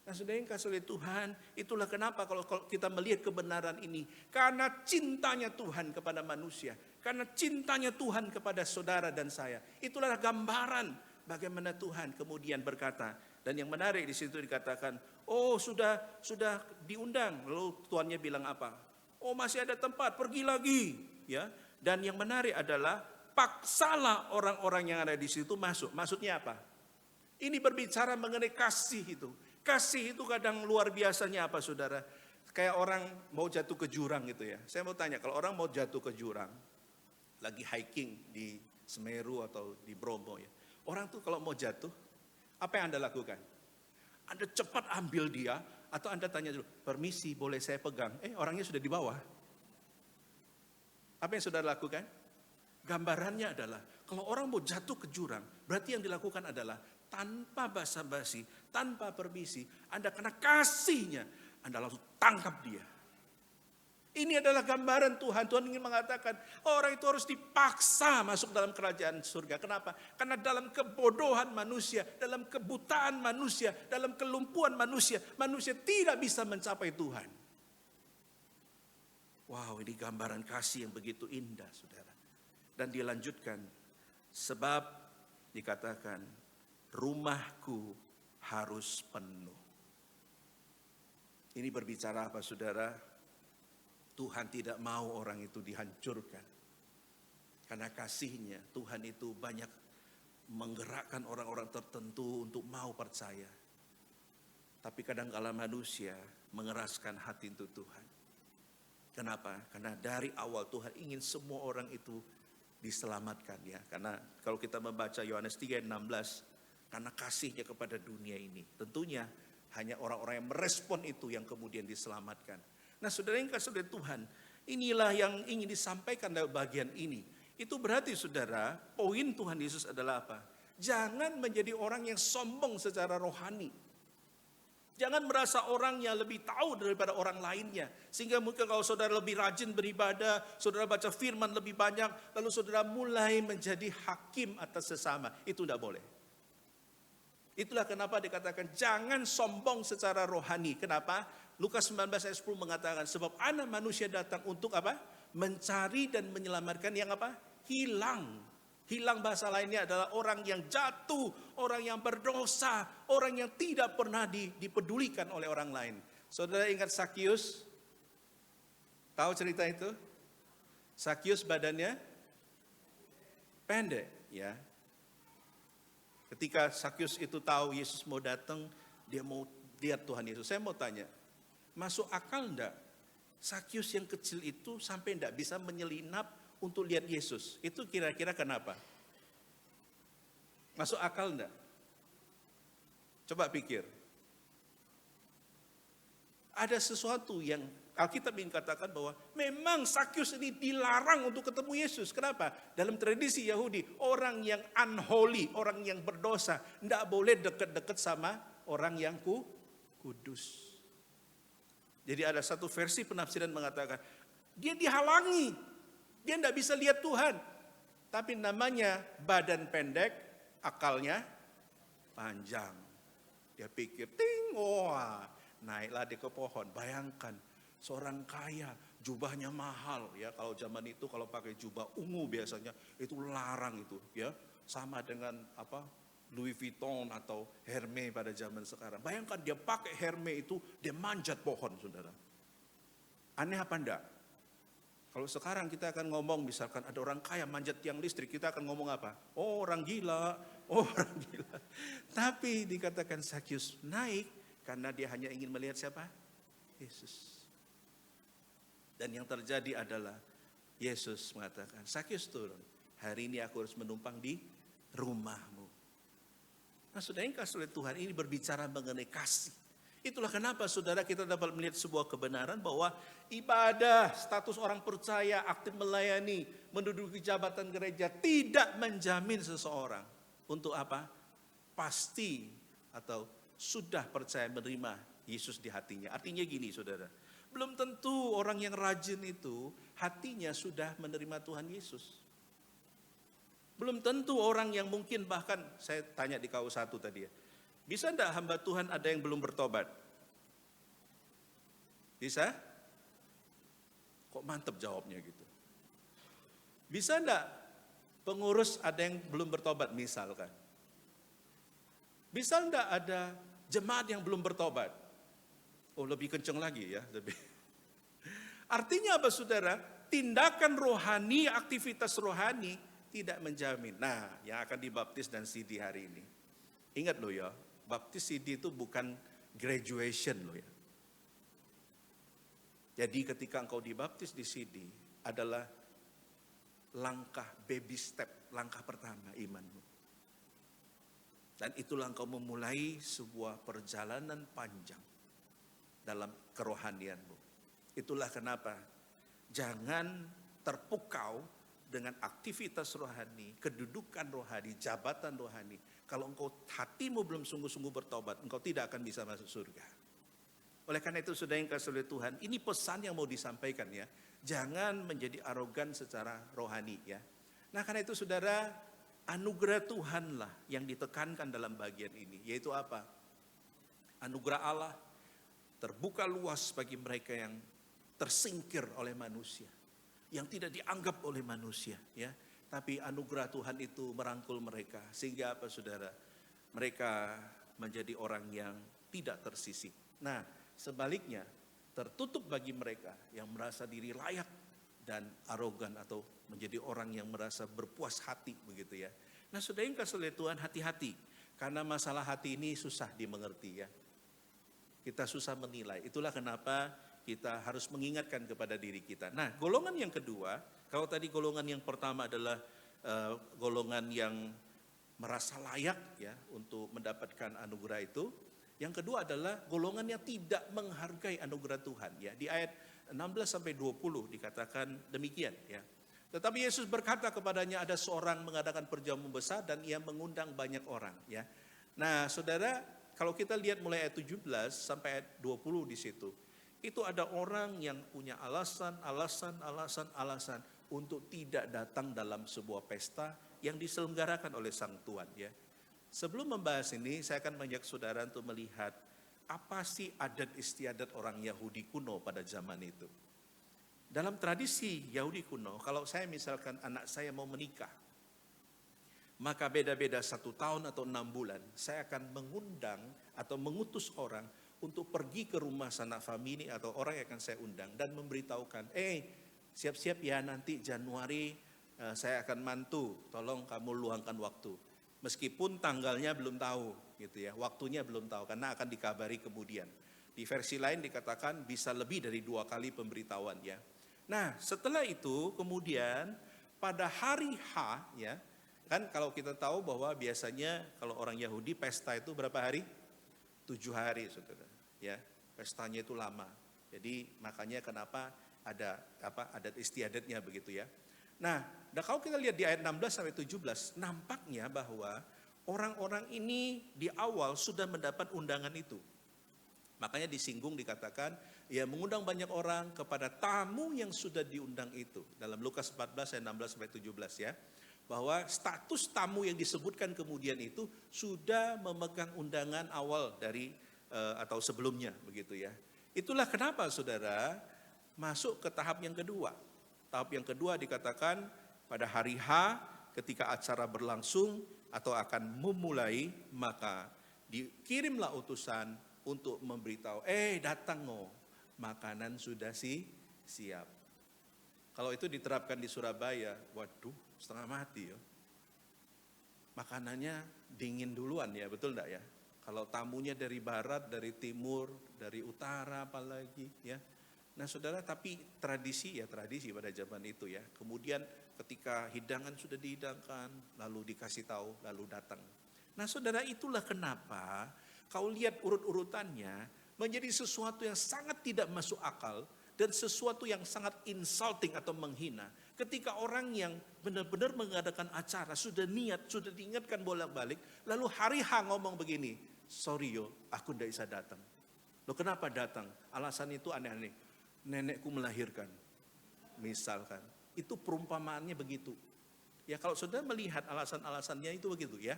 Nah, saudara yang kasih oleh Tuhan, itulah kenapa kalau kita melihat kebenaran ini. Karena cintanya Tuhan kepada manusia. Karena cintanya Tuhan kepada saudara dan saya. Itulah gambaran bagaimana Tuhan kemudian berkata. Dan yang menarik di situ dikatakan, oh sudah diundang. Lalu tuannya bilang apa? Oh masih ada tempat, pergi lagi. Ya. Dan yang menarik adalah, paksalah orang-orang yang ada di situ masuk. Maksudnya apa? Ini berbicara mengenai kasih itu. Kasih itu kadang luar biasanya apa saudara? Kayak orang mau jatuh ke jurang gitu ya. Saya mau tanya, kalau orang mau jatuh ke jurang, lagi hiking di Semeru atau di Bromo ya. Orang tuh kalau mau jatuh, apa yang Anda lakukan? Anda cepat ambil dia, atau Anda tanya dulu, permisi boleh saya pegang? Orangnya sudah di bawah. Apa yang saudara lakukan? Gambarannya adalah, kalau orang mau jatuh ke jurang, berarti yang dilakukan adalah, tanpa basa-basi, tanpa permisi, Anda kena kasihnya, Anda langsung tangkap dia. Ini adalah gambaran Tuhan. Tuhan ingin mengatakan, orang itu harus dipaksa masuk dalam kerajaan surga. Kenapa? Karena dalam kebodohan manusia, dalam kebutaan manusia, dalam kelumpuhan manusia, manusia tidak bisa mencapai Tuhan. Wow, ini gambaran kasih yang begitu indah, saudara. Dan dilanjutkan, sebab dikatakan, rumahku harus penuh. Ini berbicara apa saudara? Tuhan tidak mau orang itu dihancurkan. Karena kasihnya Tuhan itu banyak menggerakkan orang-orang tertentu untuk mau percaya. Tapi kadang-kala manusia mengeraskan hati untuk Tuhan. Kenapa? Karena dari awal Tuhan ingin semua orang itu diselamatkan ya. Karena kalau kita membaca Yohanes 3:16, karena kasihnya kepada dunia ini. Tentunya hanya orang-orang yang merespon itu yang kemudian diselamatkan. Nah saudara yang kasih oleh Tuhan, inilah yang ingin disampaikan dalam bagian ini. Itu berarti saudara, poin Tuhan Yesus adalah apa? Jangan menjadi orang yang sombong secara rohani. Jangan merasa orang yang lebih tahu daripada orang lainnya. Sehingga mungkin kalau saudara lebih rajin beribadah, saudara baca firman lebih banyak, lalu saudara mulai menjadi hakim atas sesama. Itu tidak boleh. Itulah kenapa dikatakan jangan sombong secara rohani. Kenapa? Lukas 19 ayat 10 mengatakan sebab anak manusia datang untuk apa? Mencari dan menyelamatkan yang apa? Hilang. Hilang bahasa lainnya adalah orang yang jatuh, orang yang berdosa, orang yang tidak pernah dipedulikan oleh orang lain. Saudara ingat Sakius? Tahu cerita itu? Sakius badannya pendek, ya. Ketika Sakius itu tahu Yesus mau datang, dia mau lihat Tuhan Yesus. Saya mau tanya, masuk akal enggak? Sakius yang kecil itu sampai enggak bisa menyelinap untuk lihat Yesus. Itu kira-kira kenapa? Masuk akal enggak? Coba pikir. Ada sesuatu yang Alkitab ingin katakan bahwa memang Sakius ini dilarang untuk ketemu Yesus. Kenapa? Dalam tradisi Yahudi, orang yang unholy, orang yang berdosa, tidak boleh dekat-dekat sama orang yang kudus. Jadi ada satu versi penafsiran mengatakan, dia dihalangi, dia tidak bisa lihat Tuhan. Tapi namanya badan pendek, akalnya panjang. Dia pikir, wah, naiklah dia ke pohon. Bayangkan, seorang kaya, jubahnya mahal ya. Kalau zaman itu kalau pakai jubah ungu biasanya itu larang itu ya. Sama dengan apa? Louis Vuitton atau Hermes pada zaman sekarang. Bayangkan dia pakai Hermes itu, dia manjat pohon, saudara. Aneh apa enggak? Kalau sekarang kita akan ngomong misalkan ada orang kaya manjat tiang listrik, kita akan ngomong apa? Oh orang gila, oh orang gila. Tapi dikatakan Sakius naik karena dia hanya ingin melihat siapa? Yesus. Dan yang terjadi adalah Yesus mengatakan, Sakyus turun. Hari ini aku harus menumpang di rumahmu. Nah saudara yang kasih oleh Tuhan, ini berbicara mengenai kasih. Itulah kenapa saudara kita dapat melihat sebuah kebenaran bahwa ibadah, status orang percaya, aktif melayani, menduduki jabatan gereja tidak menjamin seseorang untuk apa? Pasti atau sudah percaya menerima Yesus di hatinya. Artinya gini saudara, belum tentu orang yang rajin itu hatinya sudah menerima Tuhan Yesus. Belum tentu orang yang mungkin bahkan, saya tanya di KU1 tadi ya, bisa enggak hamba Tuhan ada yang belum bertobat? Bisa? Kok mantep jawabnya gitu. Bisa enggak pengurus ada yang belum bertobat misalkan? Bisa enggak ada jemaat yang belum bertobat? Oh lebih kenceng lagi ya. Artinya apa saudara? Tindakan rohani, aktivitas rohani tidak menjamin. Nah yang akan dibaptis dan CD hari ini. Ingat loh ya, baptis CD itu bukan graduation loh ya. Jadi ketika engkau dibaptis di CD adalah langkah baby step, langkah pertama imanmu. Dan itulah engkau memulai sebuah perjalanan panjang dalam kerohanianmu. Itulah kenapa jangan terpukau dengan aktivitas rohani, kedudukan rohani, jabatan rohani. Kalau engkau hatimu belum sungguh-sungguh bertobat, engkau tidak akan bisa masuk surga. Oleh karena itu saudara yang kasih oleh Tuhan, ini pesan yang mau disampaikan ya. Jangan menjadi arogan secara rohani ya. Nah karena itu saudara, anugerah Tuhanlah yang ditekankan dalam bagian ini. Yaitu apa? Anugerah Allah terbuka luas bagi mereka yang tersingkir oleh manusia. Yang tidak dianggap oleh manusia ya. Tapi anugerah Tuhan itu merangkul mereka. Sehingga apa saudara? Mereka menjadi orang yang tidak tersisih. Nah sebaliknya tertutup bagi mereka yang merasa diri layak dan arogan atau menjadi orang yang merasa berpuas hati begitu ya. Nah saudara yang kasih oleh Tuhan, hati-hati. Karena masalah hati ini susah dimengerti ya. Kita susah menilai. Itulah kenapa kita harus mengingatkan kepada diri kita. Nah golongan yang kedua, kalau tadi golongan yang pertama adalah golongan yang merasa layak ya untuk mendapatkan anugerah itu. Yang kedua adalah golongan yang tidak menghargai anugerah Tuhan ya. Di ayat 16 sampai 20 dikatakan demikian ya. Tetapi Yesus berkata kepadanya, ada seorang mengadakan perjamuan besar dan ia mengundang banyak orang ya. Nah, saudara, kalau kita lihat mulai ayat 17 sampai ayat 20 di situ, itu ada orang yang punya alasan untuk tidak datang dalam sebuah pesta yang diselenggarakan oleh Sang Tuhan ya. Sebelum membahas ini, saya akan mengajak saudara untuk melihat apa sih adat istiadat orang Yahudi kuno pada zaman itu. Dalam tradisi Yahudi kuno, kalau saya misalkan anak saya mau menikah, maka beda-beda 1 tahun atau 6 bulan, saya akan mengundang atau mengutus orang untuk pergi ke rumah sanak famili atau orang yang akan saya undang dan memberitahukan, siap-siap ya nanti Januari saya akan mantu, tolong kamu luangkan waktu. Meskipun tanggalnya belum tahu gitu ya, waktunya belum tahu karena akan dikabari kemudian. Di versi lain dikatakan bisa lebih dari 2 kali pemberitahuan ya. Nah setelah itu kemudian pada hari H ya, kan kalau kita tahu bahwa biasanya kalau orang Yahudi pesta itu berapa hari? 7 hari saudara ya, pestanya itu lama. Jadi makanya kenapa ada adat istiadatnya begitu ya. Nah, kalau kita lihat di ayat 16 sampai 17, nampaknya bahwa orang-orang ini di awal sudah mendapat undangan itu. Makanya disinggung dikatakan, ya mengundang banyak orang kepada tamu yang sudah diundang itu. Dalam Lukas 14 ayat 16 sampai 17 ya. Bahwa status tamu yang disebutkan kemudian itu sudah memegang undangan awal dari atau sebelumnya begitu ya. Itulah kenapa saudara masuk ke tahap yang kedua. Tahap yang kedua dikatakan pada hari H ketika acara berlangsung atau akan memulai, maka dikirimlah utusan untuk memberitahu, datang makanan sudah siap. Kalau itu diterapkan di Surabaya, waduh setengah mati ya. Makanannya dingin duluan ya, betul enggak ya? Kalau tamunya dari barat, dari timur, dari utara apalagi ya. Nah saudara, tapi tradisi ya tradisi pada zaman itu ya. Kemudian ketika hidangan sudah dihidangkan, lalu dikasih tahu, lalu datang. Nah saudara, itulah kenapa kau lihat urut-urutannya menjadi sesuatu yang sangat tidak masuk akal dan sesuatu yang sangat insulting atau menghina. Ketika orang yang benar-benar mengadakan acara, sudah niat, sudah diingatkan bolak-balik, lalu hari H ngomong begini, sorry yo, aku tidak bisa datang. Loh kenapa datang? Alasan itu aneh-aneh. Nenekku melahirkan, misalkan. Itu perumpamaannya begitu. Ya kalau sudah melihat alasan-alasannya itu begitu ya.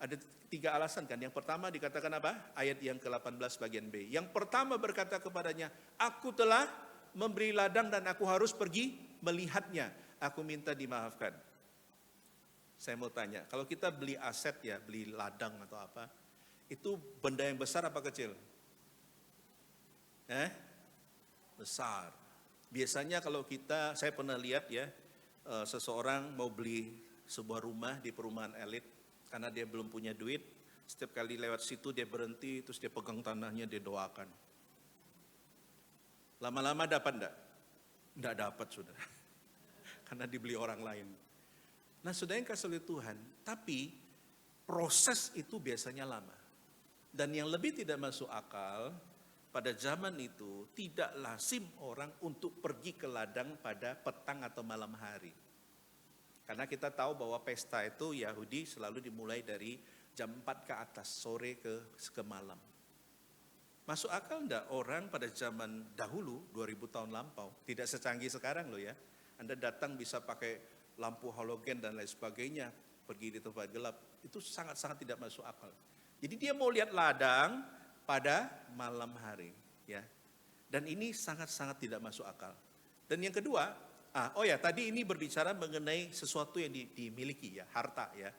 Ada 3 alasan kan. Yang pertama dikatakan apa? Ayat yang ke-18 bagian B. Yang pertama berkata kepadanya, aku telah memberi ladang dan aku harus pergi melihatnya. Aku minta dimaafkan. Saya mau tanya, kalau kita beli aset ya, beli ladang atau apa, itu benda yang besar apa kecil? Besar. Biasanya kalau saya pernah lihat ya, seseorang mau beli sebuah rumah di perumahan elit, karena dia belum punya duit, setiap kali lewat situ dia berhenti, terus dia pegang tanahnya, dia doakan. Lama-lama dapat enggak? Enggak dapat sudah. Karena dibeli orang lain. Nah saudara yang kasih oleh Tuhan, tapi proses itu biasanya lama. Dan yang lebih tidak masuk akal, pada zaman itu tidak lazim orang untuk pergi ke ladang pada petang atau malam hari. Karena kita tahu bahwa pesta itu Yahudi selalu dimulai dari jam 4 ke atas, sore ke malam. Masuk akal enggak orang pada zaman dahulu, 2000 tahun lampau, tidak secanggih sekarang loh ya. Anda datang bisa pakai lampu halogen dan lain sebagainya, pergi di tempat gelap, itu sangat-sangat tidak masuk akal. Jadi dia mau lihat ladang pada malam hari ya. Dan ini sangat-sangat tidak masuk akal. Dan yang kedua, tadi ini berbicara mengenai sesuatu yang dimiliki ya, harta ya.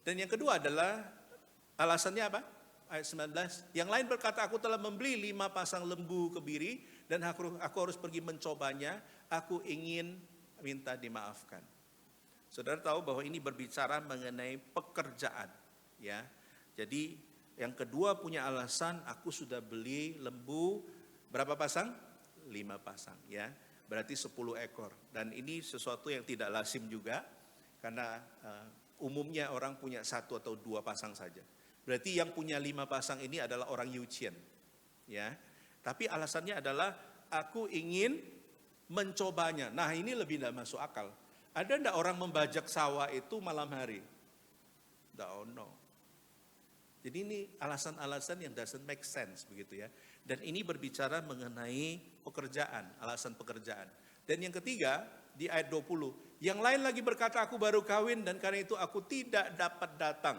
Dan yang kedua adalah alasannya apa? Ayat 19, yang lain berkata, aku telah membeli 5 pasang lembu kebiri dan aku harus pergi mencobanya, aku ingin minta dimaafkan. Saudara tahu bahwa ini berbicara mengenai pekerjaan ya. Jadi yang kedua punya alasan, aku sudah beli lembu berapa pasang? 5 pasang ya. Berarti 10 ekor. Dan ini sesuatu yang tidak lazim juga, karena umumnya orang punya 1 atau 2 pasang saja. Berarti yang punya 5 pasang ini adalah orang Yucian ya. Tapi alasannya adalah aku ingin mencobanya. Nah ini lebih tidak masuk akal. Ada enggak orang membajak sawah itu malam hari? Don't know. Jadi ini alasan-alasan yang doesn't make sense begitu ya. Dan ini berbicara mengenai pekerjaan, alasan pekerjaan. Dan yang ketiga di ayat 20, yang lain lagi berkata aku baru kawin dan karena itu aku tidak dapat datang.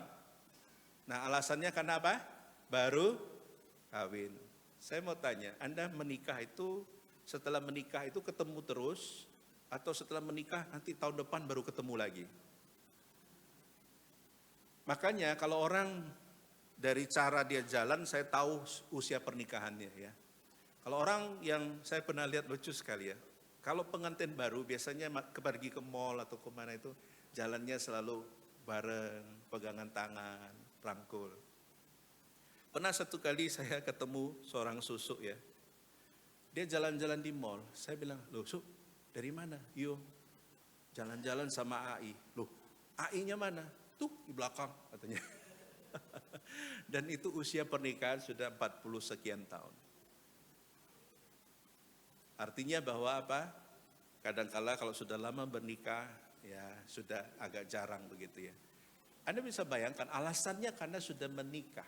Nah alasannya karena apa? Baru kawin. Saya mau tanya, Anda menikah itu, setelah menikah itu ketemu terus, atau setelah menikah nanti tahun depan baru ketemu lagi? Makanya kalau orang dari cara dia jalan, saya tahu usia pernikahannya ya. Kalau orang yang saya pernah lihat lucu sekali ya. Kalau pengantin baru biasanya pergi ke mall atau kemana itu, jalannya selalu bareng, pegangan tangan, rangkul. Pernah satu kali saya ketemu seorang susuk ya. Dia jalan-jalan di mall. Saya bilang, loh Suk, dari mana? Yo, jalan-jalan sama AI. Loh, AI-nya mana? Tuh di belakang katanya. Dan itu usia pernikahan sudah 40 sekian tahun. Artinya bahwa apa? Kadangkala kalau sudah lama bernikah, ya sudah agak jarang begitu ya. Anda bisa bayangkan alasannya karena sudah menikah.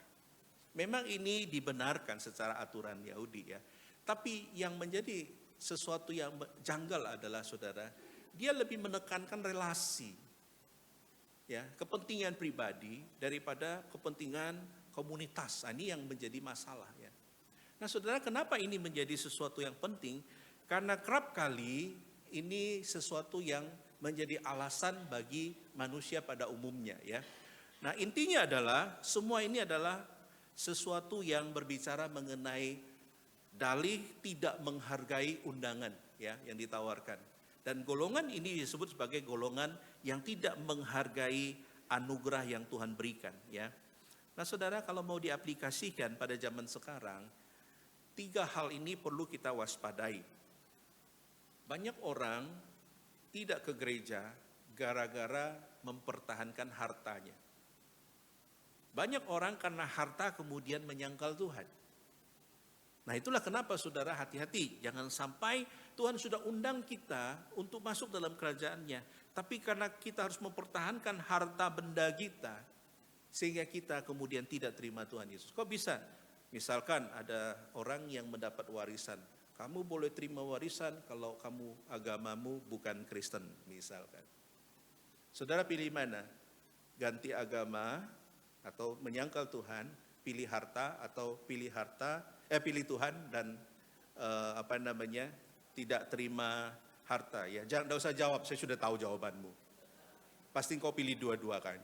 Memang ini dibenarkan secara aturan Yahudi ya. Tapi yang menjadi sesuatu yang janggal adalah saudara, dia lebih menekankan relasi. Ya, kepentingan pribadi daripada kepentingan komunitas. Nah, ini yang menjadi masalah ya. Nah, saudara, kenapa ini menjadi sesuatu yang penting? Karena kerap kali ini sesuatu yang menjadi alasan bagi manusia pada umumnya ya. Nah, intinya adalah semua ini adalah sesuatu yang berbicara mengenai dalih tidak menghargai undangan ya yang ditawarkan. Dan golongan ini disebut sebagai golongan yang tidak menghargai anugerah yang Tuhan berikan ya. Nah saudara, kalau mau diaplikasikan pada zaman sekarang, 3 hal ini perlu kita waspadai. Banyak orang tidak ke gereja gara-gara mempertahankan hartanya. Banyak orang karena harta kemudian menyangkal Tuhan. Nah, itulah kenapa saudara hati-hati. Jangan sampai Tuhan sudah undang kita untuk masuk dalam kerajaannya. Tapi karena kita harus mempertahankan harta benda kita, sehingga kita kemudian tidak terima Tuhan Yesus. Kok bisa? Misalkan ada orang yang mendapat warisan. Kamu boleh terima warisan kalau kamu agamamu bukan Kristen, misalkan. Saudara pilih mana? Ganti agama atau menyangkal Tuhan, pilih harta atau pilih Tuhan dan tidak terima harta, ya. Jangan usah jawab, saya sudah tahu jawabanmu. Pasti kau pilih dua-dua kan.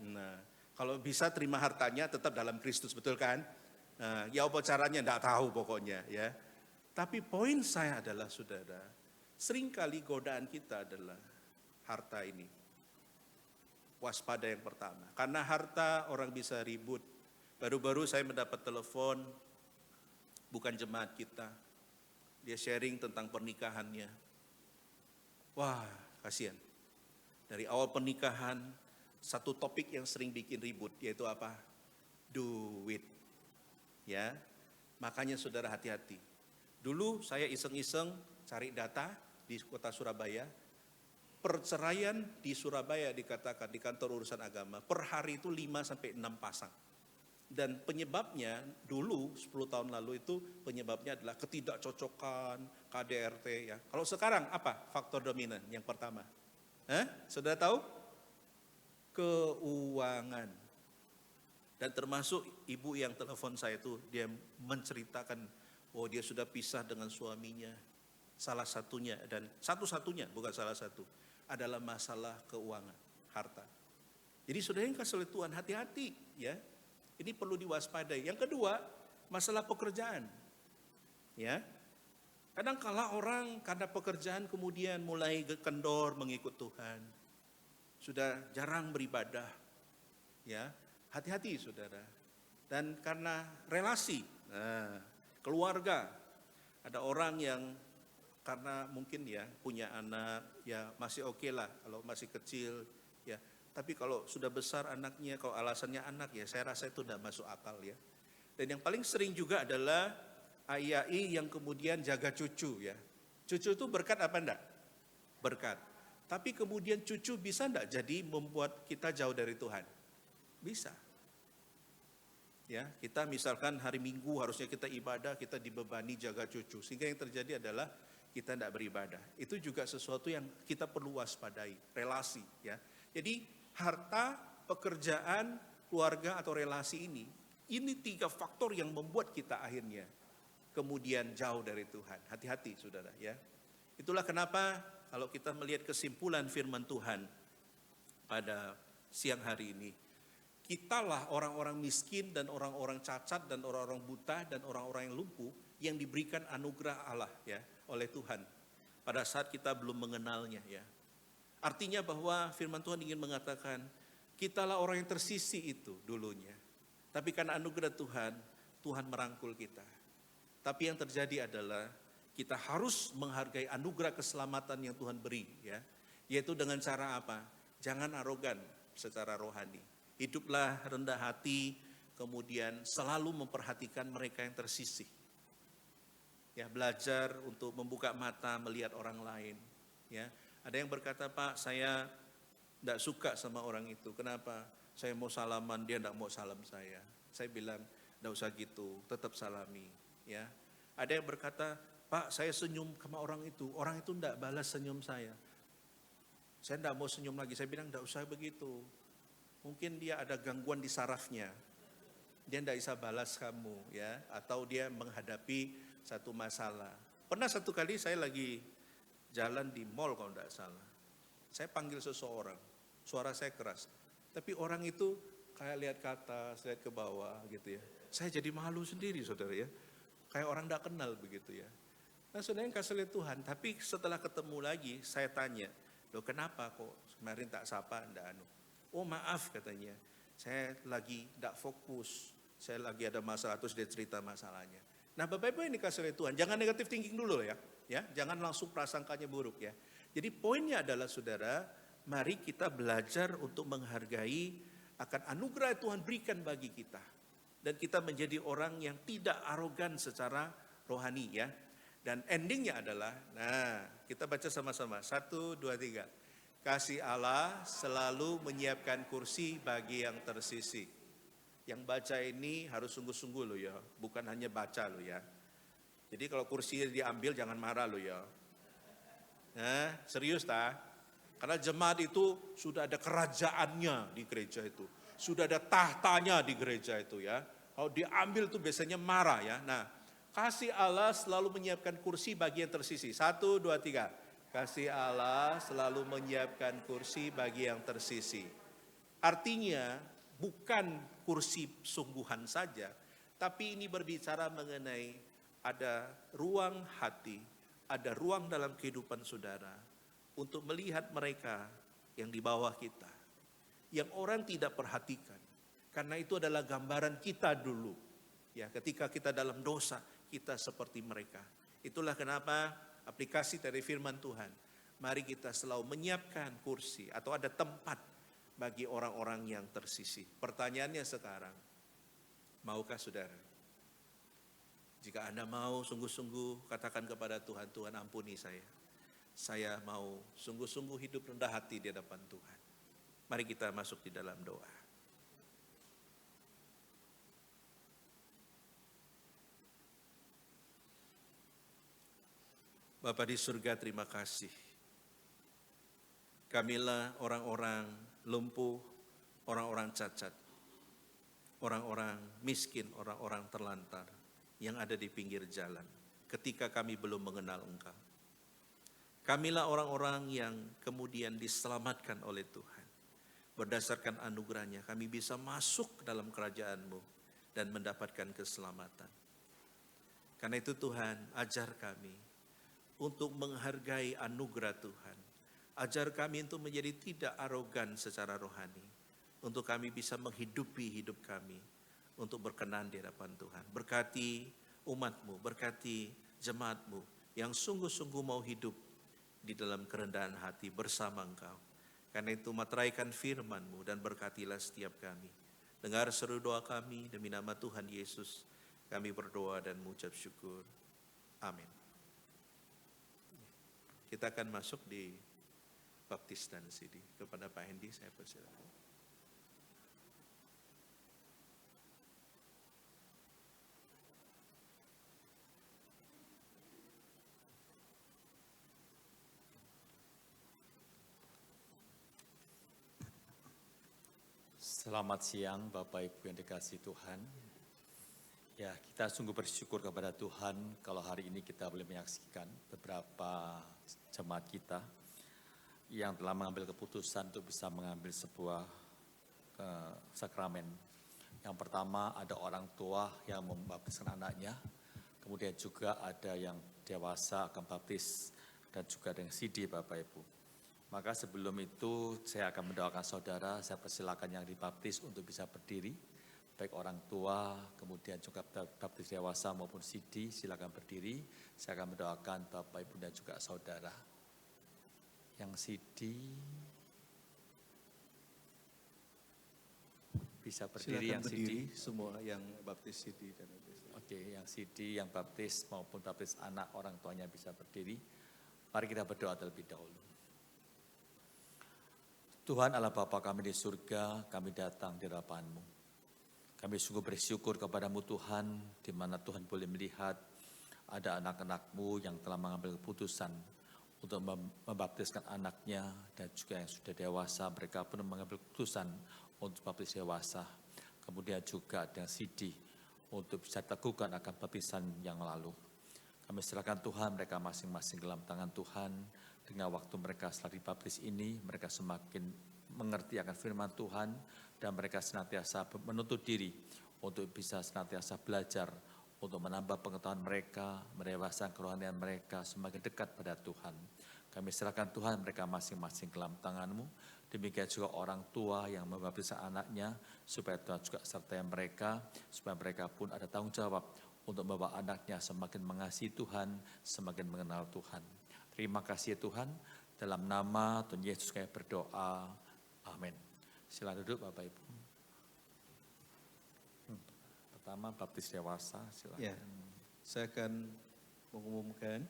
Nah, kalau bisa terima hartanya tetap dalam Kristus, betul kan? Nah, ya apa caranya enggak tahu pokoknya, ya. Tapi poin saya adalah saudara, seringkali godaan kita adalah harta ini. Waspada yang pertama. Karena harta orang bisa ribut. Baru-baru saya mendapat telepon, bukan jemaat kita. Dia sharing tentang pernikahannya. Wah, kasihan. Dari awal pernikahan, satu topik yang sering bikin ribut, yaitu apa? Duit. Ya, makanya saudara hati-hati. Dulu saya iseng-iseng cari data di kota Surabaya. Perceraian di Surabaya dikatakan di kantor urusan agama per hari itu 5-6 pasang. Dan penyebabnya dulu 10 tahun lalu itu penyebabnya adalah ketidakcocokan, KDRT, ya. Kalau sekarang apa faktor dominan yang pertama? Sudah tahu? Keuangan. Dan termasuk ibu yang telepon saya itu, dia menceritakan bahwa dia sudah pisah dengan suaminya. Salah satunya dan satu-satunya, bukan salah satu, adalah masalah keuangan, harta. Jadi saudara yang kasih oleh Tuhan, hati-hati, ya. Ini perlu diwaspadai. Yang kedua, masalah pekerjaan. Ya. Kadang-kala orang karena pekerjaan kemudian mulai kendor mengikut Tuhan. Sudah jarang beribadah. Ya. Hati-hati saudara. Dan karena relasi, keluarga. Ada orang yang karena mungkin ya punya anak, ya masih oke lah kalau masih kecil, ya. Tapi kalau sudah besar anaknya, kalau alasannya anak, ya saya rasa itu udah masuk akal, ya. Dan yang paling sering juga adalah ayai yang kemudian jaga cucu, ya. Cucu itu berkat apa enggak? Berkat. Tapi kemudian cucu bisa enggak jadi membuat kita jauh dari Tuhan? Bisa. Ya, kita misalkan hari Minggu harusnya kita ibadah, kita dibebani jaga cucu. Sehingga yang terjadi adalah kita tidak beribadah. Itu juga sesuatu yang kita perlu waspadai, relasi, ya. Jadi harta, pekerjaan, keluarga atau relasi ini 3 faktor yang membuat kita akhirnya kemudian jauh dari Tuhan. Hati-hati saudara, ya. Itulah kenapa kalau kita melihat kesimpulan firman Tuhan pada siang hari ini, kitalah orang-orang miskin dan orang-orang cacat dan orang-orang buta dan orang-orang yang lumpuh yang diberikan anugerah Allah, ya, oleh Tuhan pada saat kita belum mengenalnya, ya. Artinya bahwa firman Tuhan ingin mengatakan kitalah orang yang tersisih itu dulunya. Tapi karena anugerah Tuhan, Tuhan merangkul kita. Tapi yang terjadi adalah kita harus menghargai anugerah keselamatan yang Tuhan beri, ya. Yaitu dengan cara apa? Jangan arogan secara rohani. Hiduplah rendah hati, kemudian selalu memperhatikan mereka yang tersisih. Ya, belajar untuk membuka mata melihat orang lain, ya. Ada yang berkata, Pak, saya tidak suka sama orang itu. Kenapa? Saya mau salaman, dia tidak mau salam saya. Saya bilang, tidak usah gitu, tetap salami, ya. Ada yang berkata, Pak, saya senyum sama orang itu tidak balas senyum saya. Saya tidak mau senyum lagi. Saya bilang, tidak usah begitu. Mungkin dia ada gangguan di sarafnya. Dia tidak bisa balas kamu, ya. Atau dia menghadapi satu masalah. Pernah satu kali saya lagi jalan di mall kalau tidak salah. Saya panggil seseorang, suara saya keras. Tapi orang itu kayak lihat ke atas, lihat ke bawah gitu, ya. Saya jadi malu sendiri saudara, ya. Kayak orang tidak kenal begitu, ya. Nah saudara yang kasih lihat Tuhan. Tapi setelah ketemu lagi saya tanya, loh kenapa kok kemarin tak sapa, enggak anu. Oh maaf katanya, saya lagi tidak fokus. Saya lagi ada masalah, terus dia cerita masalahnya. Nah, Bapak Ibu yang dikasih oleh Tuhan, jangan negatif thinking dulu ya. Jangan langsung prasangkanya buruk ya. Jadi poinnya adalah saudara, mari kita belajar untuk menghargai akan anugerah yang Tuhan berikan bagi kita. Dan kita menjadi orang yang tidak arogan secara rohani ya. Dan endingnya adalah, nah kita baca sama-sama, 1, 2, 3. Kasih Allah selalu menyiapkan kursi bagi yang tersisih. Yang baca ini harus sungguh-sungguh loh ya, bukan hanya baca loh ya. Jadi kalau kursi diambil jangan marah loh ya. Nah, serius tak? Karena jemaat itu sudah ada kerajaannya di gereja itu. Sudah ada tahtanya di gereja itu ya. Kalau diambil tuh biasanya marah ya. Nah, kasih Allah selalu menyiapkan kursi bagi yang tersisih. 1, 2, 3. Kasih Allah selalu menyiapkan kursi bagi yang tersisih. Artinya bukan kursi sungguhan saja, tapi ini berbicara mengenai ada ruang hati, ada ruang dalam kehidupan saudara untuk melihat mereka yang di bawah kita, yang orang tidak perhatikan. Karena itu adalah gambaran kita dulu. Ya, ketika kita dalam dosa, kita seperti mereka. Itulah kenapa aplikasi dari firman Tuhan. Mari kita selalu menyiapkan kursi atau ada tempat bagi orang-orang yang tersisih. Pertanyaannya sekarang, maukah saudara? Jika Anda mau sungguh-sungguh katakan kepada Tuhan, Tuhan ampuni saya. Saya mau sungguh-sungguh hidup rendah hati di hadapan Tuhan. Mari kita masuk di dalam doa. Bapa di surga, terima kasih. Kamilah orang-orang lumpuh, orang-orang cacat, orang-orang miskin, orang-orang terlantar yang ada di pinggir jalan ketika kami belum mengenal Engkau. Kamilah orang-orang yang kemudian diselamatkan oleh Tuhan. Berdasarkan anugerahnya kami bisa masuk dalam kerajaan-Mu dan mendapatkan keselamatan. Karena itu Tuhan, ajar kami untuk menghargai anugerah Tuhan. Ajar kami untuk menjadi tidak arogan secara rohani. Untuk kami bisa menghidupi hidup kami untuk berkenan di hadapan Tuhan. Berkati umat-Mu, berkati jemaat-Mu yang sungguh-sungguh mau hidup di dalam kerendahan hati bersama Engkau. Karena itu materaikan firman-Mu dan berkatilah setiap kami. Dengar seru doa kami demi nama Tuhan Yesus. Kami berdoa dan mengucap syukur. Amin. Kita akan masuk di baptis dan sidi. Kepada Pak Hendi saya persilakan. Selamat siang Bapak Ibu yang dikasihi Tuhan. Ya, kita sungguh bersyukur kepada Tuhan kalau hari ini kita boleh menyaksikan beberapa jemaat kita yang telah mengambil keputusan untuk bisa mengambil sebuah sakramen. Yang pertama ada orang tua yang membaptiskan anaknya, kemudian juga ada yang dewasa akan baptis, dan juga ada yang sidi Bapak Ibu. Maka sebelum itu saya akan mendoakan saudara, saya persilakan yang dibaptis untuk bisa berdiri. Baik orang tua, kemudian juga baptis dewasa maupun sidi, silakan berdiri. Saya akan mendoakan Bapak Ibu dan juga saudara. Yang sidi bisa berdiri, Silakan yang berdiri, sidi. semua yang baptis sidi dan baptis. Oke, yang sidi, yang baptis maupun baptis anak orang tuanya bisa berdiri. Mari kita berdoa terlebih dahulu. Tuhan Allah Bapa kami di surga, kami datang di hadapan-Mu. Kami sungguh bersyukur kepadamu Tuhan, di mana Tuhan boleh melihat ada anak-anak-Mu yang telah mengambil keputusan untuk membaptiskan anaknya, dan juga yang sudah dewasa, mereka pun mengambil keputusan untuk baptis dewasa. Kemudian juga ada yang sidi untuk bisa teguhkan akan baptisan yang lalu. Kami serahkan Tuhan mereka masing-masing dalam tangan Tuhan. Dengan waktu mereka setelah dibaptis ini, mereka semakin mengerti akan firman Tuhan, dan mereka senantiasa menuntut diri untuk bisa senantiasa belajar, untuk menambah pengetahuan mereka, mendewasakan kerohanian mereka, semakin dekat pada Tuhan. Kami serahkan Tuhan mereka masing-masing dalam tangan-Mu. Demikian juga orang tua yang membaptis anaknya, supaya Tuhan juga sertai mereka, supaya mereka pun ada tanggung jawab untuk membawa anaknya semakin mengasihi Tuhan, semakin mengenal Tuhan. Terima kasih Tuhan, dalam nama Tuhan Yesus kami berdoa, amin. Silakan duduk Bapak Ibu. Pertama baptis dewasa, silakan. Ya, saya akan mengumumkan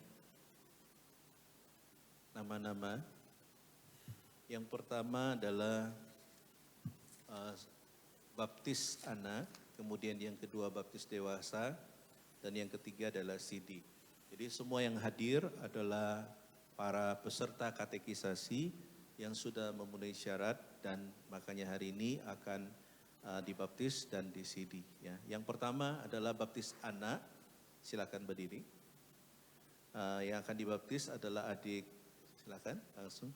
nama-nama. Yang pertama adalah baptis anak, kemudian yang kedua baptis dewasa, dan yang ketiga adalah CD. Jadi semua yang hadir adalah para peserta katekisasi yang sudah memenuhi syarat dan makanya hari ini akan dibaptis dan di CD. Ya. Yang pertama adalah baptis anak, silakan berdiri. Yang akan dibaptis adalah adik, silakan langsung,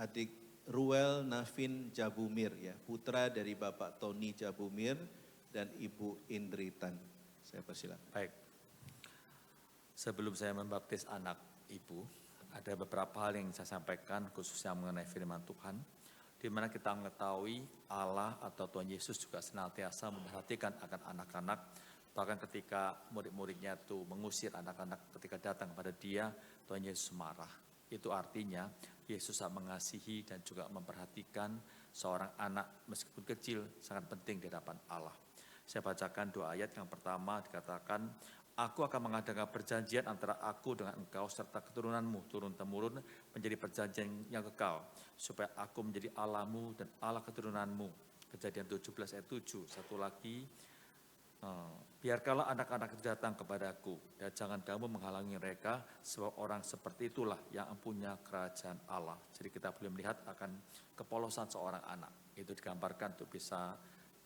adik Ruel Navin Jabumir, ya, putra dari Bapak Tony Jabumir dan Ibu Indritan. Saya persilakan. Baik. Sebelum saya membaptis anak ibu, ada beberapa hal yang saya sampaikan khususnya mengenai firman Tuhan, di mana kita mengetahui Allah atau Tuhan Yesus juga senantiasa memperhatikan akan anak-anak, bahkan ketika murid-muridnya itu mengusir anak-anak ketika datang kepada dia, Tuhan Yesus marah. Itu artinya Yesus sangat mengasihi dan juga memperhatikan seorang anak meskipun kecil sangat penting di hadapan Allah. Saya bacakan dua ayat. Yang pertama dikatakan, Aku akan mengadakan perjanjian antara aku dengan engkau serta keturunanmu turun-temurun menjadi perjanjian yang kekal, supaya aku menjadi Allahmu dan Allah keturunanmu. Kejadian 17 ayat 7. Satu lagi, biarkanlah anak-anak itu datang kepadaku dan jangan kamu menghalangi mereka, sebab orang seperti itulah yang mempunyai kerajaan Allah. Jadi kita boleh melihat akan kepolosan seorang anak. Itu digambarkan untuk bisa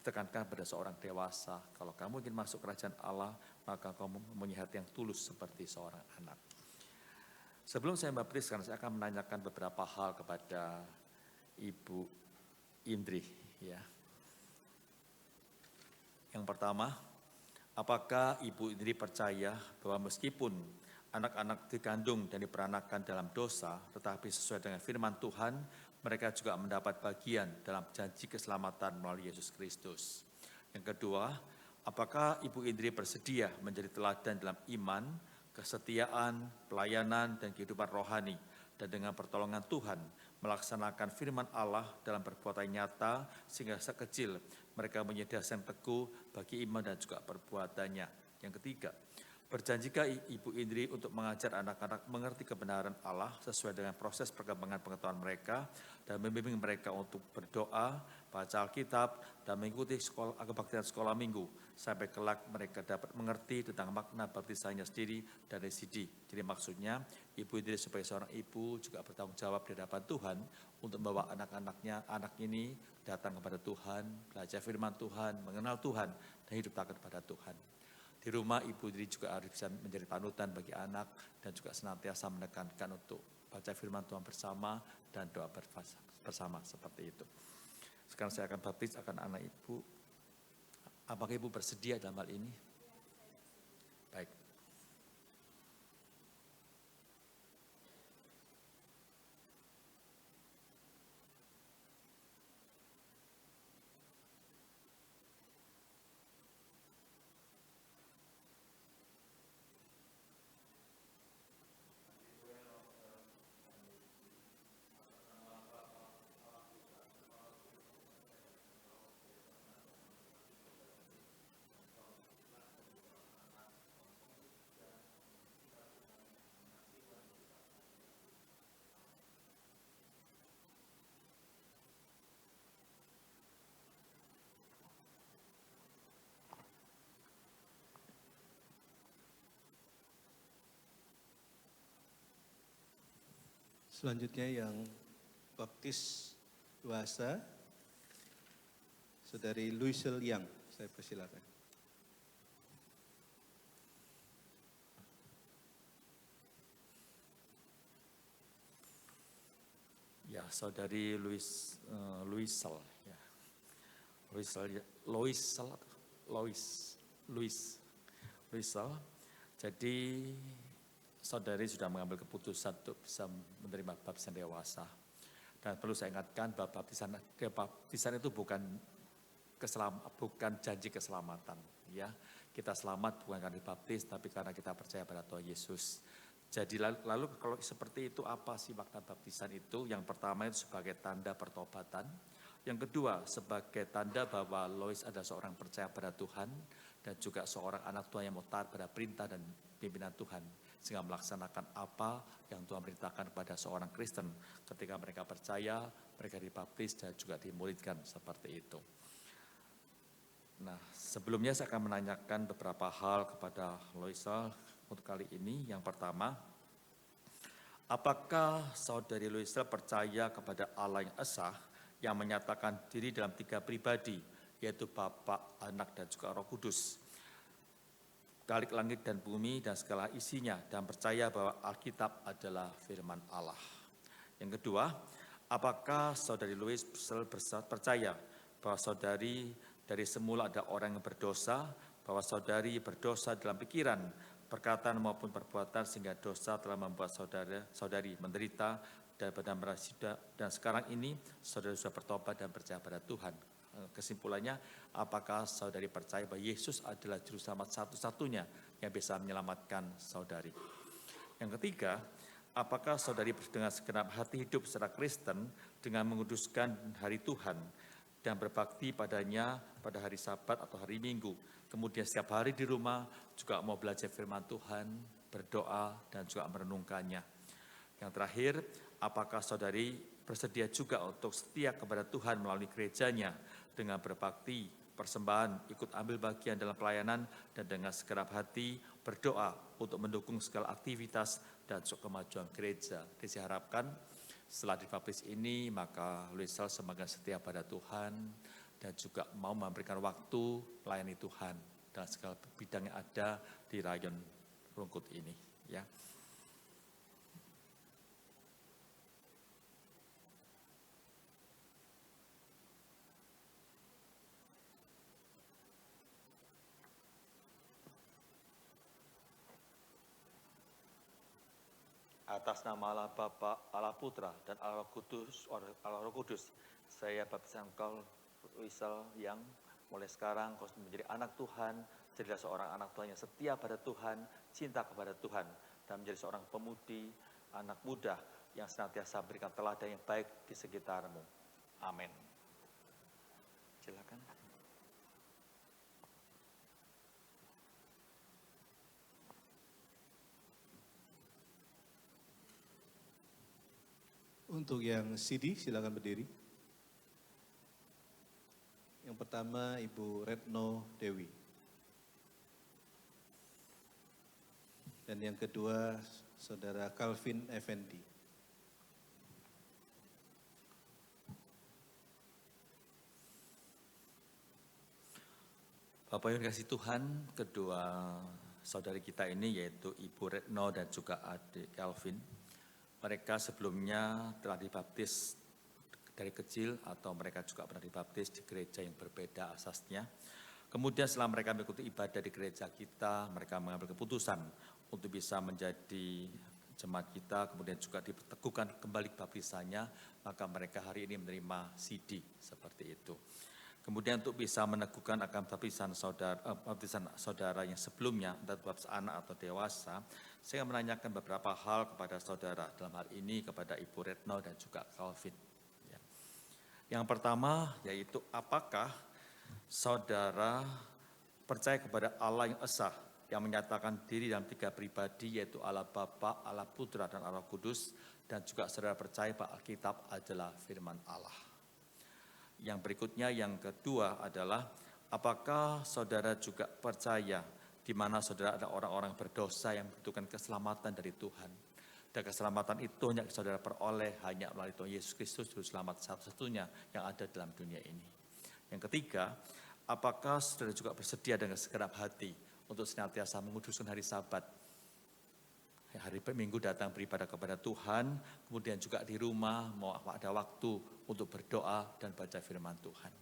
ditekankan pada seorang dewasa. Kalau kamu ingin masuk kerajaan Allah, maka kamu mempunyai hati yang tulus seperti seorang anak. Sebelum saya membaptiskan, saya akan menanyakan beberapa hal kepada Ibu Indri. Ya. Yang pertama, apakah Ibu Indri percaya bahwa meskipun anak-anak dikandung dan diperanakan dalam dosa, tetapi sesuai dengan firman Tuhan, mereka juga mendapat bagian dalam janji keselamatan melalui Yesus Kristus. Yang kedua, apakah Ibu Indri bersedia menjadi teladan dalam iman, kesetiaan, pelayanan, dan kehidupan rohani, dan dengan pertolongan Tuhan melaksanakan firman Allah dalam perbuatan nyata, sehingga sekecil mereka menjadi dasar teguh bagi iman dan juga perbuatannya. Yang ketiga, berjanjikah Ibu Indri untuk mengajar anak-anak mengerti kebenaran Allah sesuai dengan proses perkembangan pengetahuan mereka dan membimbing mereka untuk berdoa, baca Alkitab, dan mengikuti kebaktian sekolah minggu sampai kelak mereka dapat mengerti tentang makna baptisannya sendiri dan residi. Jadi maksudnya Ibu Indri sebagai seorang ibu juga bertanggung jawab di hadapan Tuhan untuk membawa anak ini datang kepada Tuhan, belajar firman Tuhan, mengenal Tuhan, dan hidup taat kepada Tuhan. Di rumah Ibu Indri juga harus bisa menjadi panutan bagi anak dan juga senantiasa menekankan untuk baca firman Tuhan bersama dan doa bersama seperti itu. Sekarang saya akan baptis akan anak Ibu. Apakah Ibu bersedia dalam hal ini? Baik. Selanjutnya yang baptis dewasa, Saudari Luisel Yang, saya persilakan. Ya, Saudari Luisel. Ya. Luisel. Jadi saudari sudah mengambil keputusan untuk bisa menerima baptisan dewasa. Dan perlu saya ingatkan bahwa baptisan itu bukan janji keselamatan, ya. Kita selamat bukan karena dibaptis, tapi karena kita percaya pada Tuhan Yesus. Jadi lalu kalau seperti itu apa sih makna baptisan itu? Yang pertama itu sebagai tanda pertobatan. Yang kedua sebagai tanda bahwa Lois adalah seorang percaya pada Tuhan dan juga seorang anak Tuhan yang mau taat pada perintah dan pimpinan Tuhan. Sehingga melaksanakan apa yang Tuhan perintahkan kepada seorang Kristen. Ketika mereka percaya, mereka dibaptis dan juga dimuridkan seperti itu. Nah, sebelumnya saya akan menanyakan beberapa hal kepada Loisa untuk kali ini. Yang pertama, apakah saudari Loisa percaya kepada Allah yang esa yang menyatakan diri dalam 3 pribadi, yaitu Bapa, Anak, dan juga Roh Kudus, Khalik langit dan bumi dan segala isinya, dan percaya bahwa Alkitab adalah firman Allah? Yang kedua, apakah saudari Louis percaya bahwa saudari dari semula ada orang yang berdosa, bahwa saudari berdosa dalam pikiran, perkataan maupun perbuatan, sehingga dosa telah membuat saudari menderita dan sekarang ini saudari sudah bertobat dan percaya pada Tuhan. Kesimpulannya, apakah saudari percaya bahwa Yesus adalah juru selamat satu-satunya yang bisa menyelamatkan saudari? Yang ketiga, apakah saudari dengan segenap hati hidup secara Kristen dengan menguduskan hari Tuhan dan berbakti padanya pada hari Sabat atau hari Minggu. Kemudian setiap hari di rumah juga mau belajar firman Tuhan, berdoa, dan juga merenungkannya. Yang terakhir, apakah saudari bersedia juga untuk setia kepada Tuhan melalui gerejanya dengan berbakti, persembahan, ikut ambil bagian dalam pelayanan, dan dengan segenap hati berdoa untuk mendukung segala aktivitas dan kemajuan gereja. Saya harapkan setelah dibaptis ini, maka Luisal semakin setia pada Tuhan dan juga mau memberikan waktu melayani Tuhan dalam segala bidang yang ada di rayon Rungkut ini. Ya. Atas nama Allah Bapa, Allah Putra, dan Allah Roh Kudus, saya baptiskan engkau, Luisal, yang mulai sekarang kau menjadi anak Tuhan, jadilah seorang anak Tuhan yang setia pada Tuhan, cinta kepada Tuhan, dan menjadi seorang pemudi, anak muda yang senantiasa berikan teladan yang baik di sekitarmu. Amin. Silakan. Untuk yang CD, silakan berdiri. Yang pertama, Ibu Retno Dewi. Dan yang kedua, Saudara Calvin Effendi. Bapak yang dikasihi Tuhan, kedua saudari kita ini yaitu Ibu Retno dan juga adik Calvin. Mereka sebelumnya telah dibaptis dari kecil atau mereka juga pernah dibaptis di gereja yang berbeda asasnya. Kemudian setelah mereka mengikuti ibadah di gereja kita, mereka mengambil keputusan untuk bisa menjadi jemaat kita, kemudian juga diteguhkan kembali baptisannya, maka mereka hari ini menerima CD seperti itu. Kemudian untuk bisa meneguhkan akan baptisan saudara yang sebelumnya, entah baptis anak atau dewasa, saya menanyakan beberapa hal kepada saudara, dalam hal ini kepada Ibu Retno dan juga Calvin. Yang pertama yaitu apakah saudara percaya kepada Allah yang esa, yang menyatakan diri dalam 3 pribadi, yaitu Allah Bapa, Allah Putra, dan Allah Kudus, dan juga saudara percaya bahwa Alkitab adalah firman Allah. Yang berikutnya, yang kedua adalah apakah saudara juga percaya di mana saudara ada orang-orang berdosa yang membutuhkan keselamatan dari Tuhan. Dan keselamatan itu hanya saudara peroleh hanya melalui Tuhan Yesus Kristus, Juru Selamat satu-satunya yang ada dalam dunia ini. Yang ketiga, apakah saudara juga bersedia dengan segenap hati untuk senantiasa menguduskan hari Sabat, hari Minggu datang beribadah kepada Tuhan, kemudian juga di rumah mau ada waktu untuk berdoa dan baca firman Tuhan.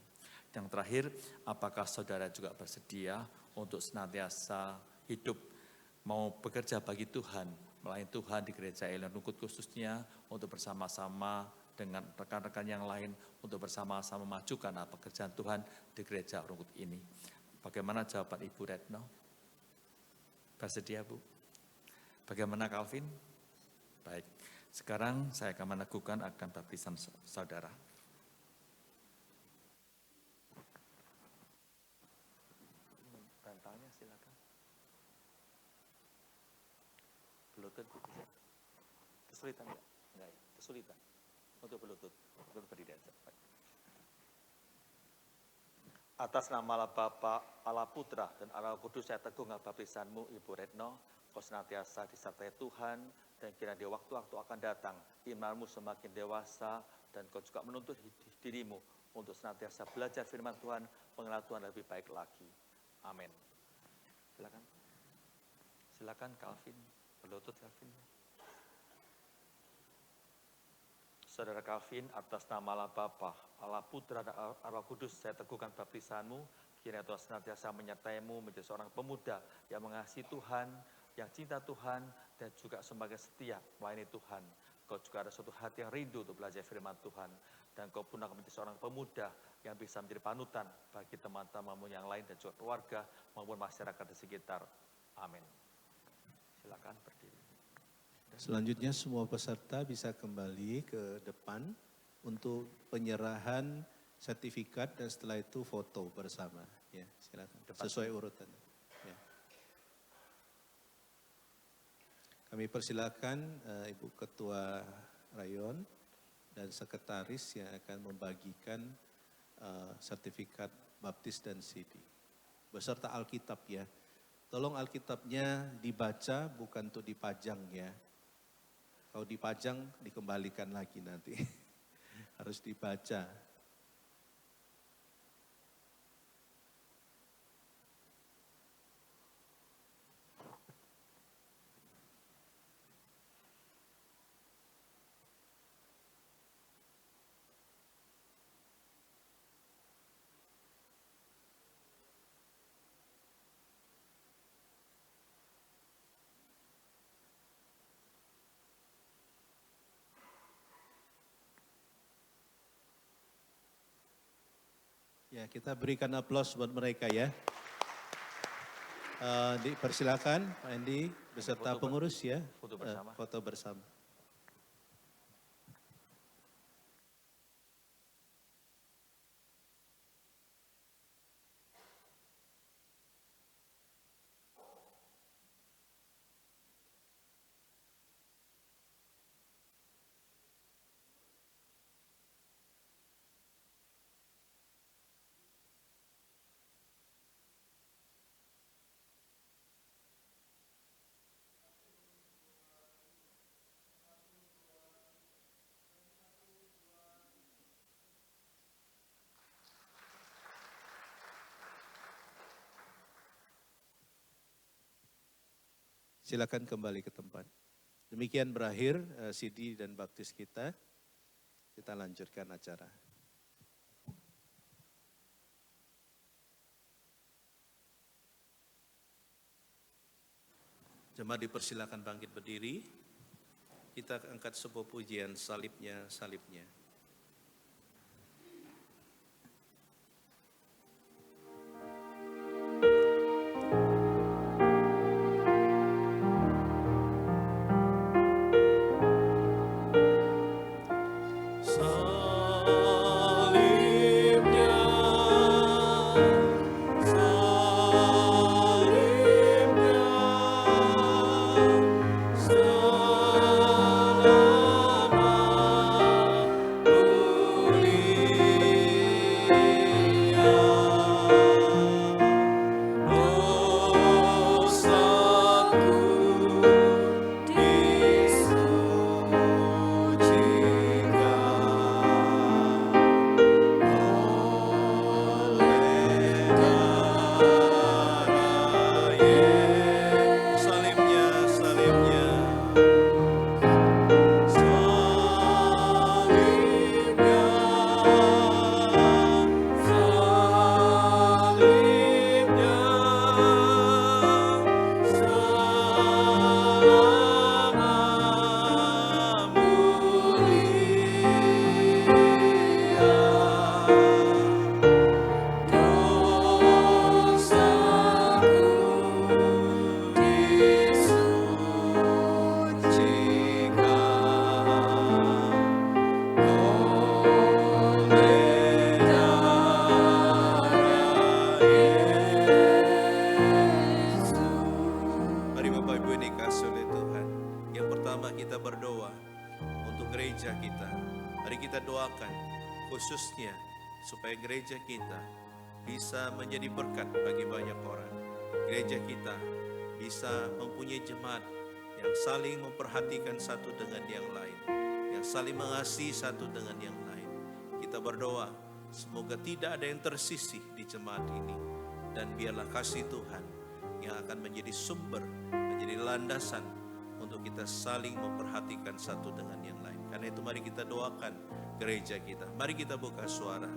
Yang terakhir, apakah saudara juga bersedia untuk senantiasa hidup mau bekerja bagi Tuhan, melayani Tuhan di gereja Elim Rungkut khususnya, untuk bersama-sama dengan rekan-rekan yang lain untuk bersama-sama memajukan pekerjaan Tuhan di gereja Rungkut ini. Bagaimana jawaban Ibu Retno? Bersedia Bu? Bagaimana Calvin? Baik, sekarang saya akan meneguhkan akan baptisan saudara. Bantalnya silakan. Bluetooth bisa. Kesulitan enggak? Enggak ya, kesulitan. Untuk Bluetooth berdiri aja. Baik. Atas nama Allah Bapa, Allah Putra, dan Allah Kudus, saya teguhkan baptisanmu, Ibu Retno. Kau senantiasa disertai Tuhan, dan kira di waktu-waktu akan datang, imanmu semakin dewasa, dan kau juga menuntut dirimu untuk senantiasa belajar firman Tuhan, mengenal Tuhan lebih baik lagi. Amin. Silakan. Silakan Calvin, berlutut Calvin. Saudara Calvin, atas nama Allah Bapa, Allah Putra, dan Allah Kudus, saya teguhkan baptisanmu, kiranya Tuhan senantiasa menyertaimu menjadi seorang pemuda yang mengasihi Tuhan, yang cinta Tuhan, dan juga semakin setia melayani Tuhan. Kau juga ada suatu hati yang rindu untuk belajar firman Tuhan, dan kau pun akan menjadi seorang pemuda yang bisa menjadi panutan bagi teman-temanmu yang lain dan juga keluarga maupun masyarakat di sekitar. Amin. Silakan berdiri. Selanjutnya semua peserta bisa kembali ke depan untuk penyerahan sertifikat dan setelah itu foto bersama. Ya, silakan. Sesuai urutan. Ya. Kami persilakan Ibu Ketua Rayon dan Sekretaris yang akan membagikan sertifikat baptis dan CD. Beserta Alkitab ya. Tolong Alkitabnya dibaca bukan untuk dipajang ya. Kalau dipajang dikembalikan lagi nanti. Harus dibaca. Ya, kita berikan aplaus buat mereka ya. Dipersilakan Pak Andi beserta pengurus ya. Foto bersama. Foto bersama. Silakan kembali ke tempat. Demikian berakhir CD dan baptis kita. Kita lanjutkan acara. Jemaat dipersilakan bangkit berdiri. Kita angkat sebuah pujian salibnya, salibnya. Ibu yang dikasih oleh Tuhan. Yang pertama kita berdoa untuk gereja kita. Mari kita doakan khususnya supaya gereja kita bisa menjadi berkat bagi banyak orang. Gereja kita bisa mempunyai jemaat yang saling memperhatikan satu dengan yang lain, yang saling mengasihi satu dengan yang lain. Kita berdoa semoga tidak ada yang tersisih di jemaat ini, dan biarlah kasih Tuhan yang akan menjadi sumber, menjadi landasan untuk kita saling memperhatikan satu dengan yang lain. Karena itu mari kita doakan gereja kita. Mari kita buka suara.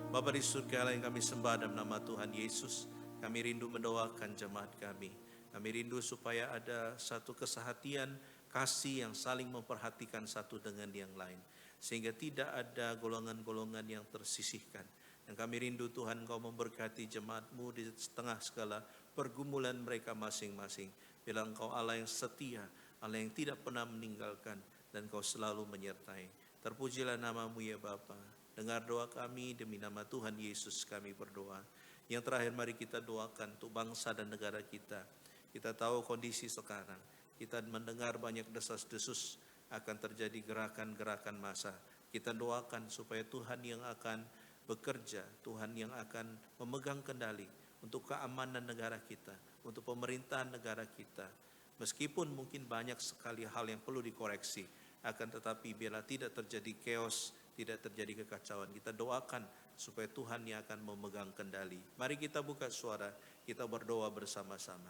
Bapa di surga yang kami sembah dalam nama Tuhan Yesus, kami rindu mendoakan jemaat kami. Kami rindu supaya ada satu kesehatian, kasih yang saling memperhatikan satu dengan yang lain. Sehingga tidak ada golongan-golongan yang tersisihkan. Dan kami rindu Tuhan Engkau memberkati jemaat-Mu di tengah segala pergumulan mereka masing-masing. Bila Engkau Allah yang setia, Allah yang tidak pernah meninggalkan, dan Engkau selalu menyertai. Terpujilah nama-Mu ya Bapa. Dengar doa kami, demi nama Tuhan Yesus kami berdoa. Yang terakhir mari kita doakan untuk bangsa dan negara kita. Kita tahu kondisi sekarang. Kita mendengar banyak desas-desus akan terjadi gerakan-gerakan massa. Kita doakan supaya Tuhan yang akan bekerja, Tuhan yang akan memegang kendali untuk keamanan negara kita, untuk pemerintahan negara kita. Meskipun mungkin banyak sekali hal yang perlu dikoreksi, akan tetapi bila tidak terjadi chaos, tidak terjadi kekacauan, kita doakan supaya Tuhan yang akan memegang kendali. Mari kita buka suara, kita berdoa bersama-sama.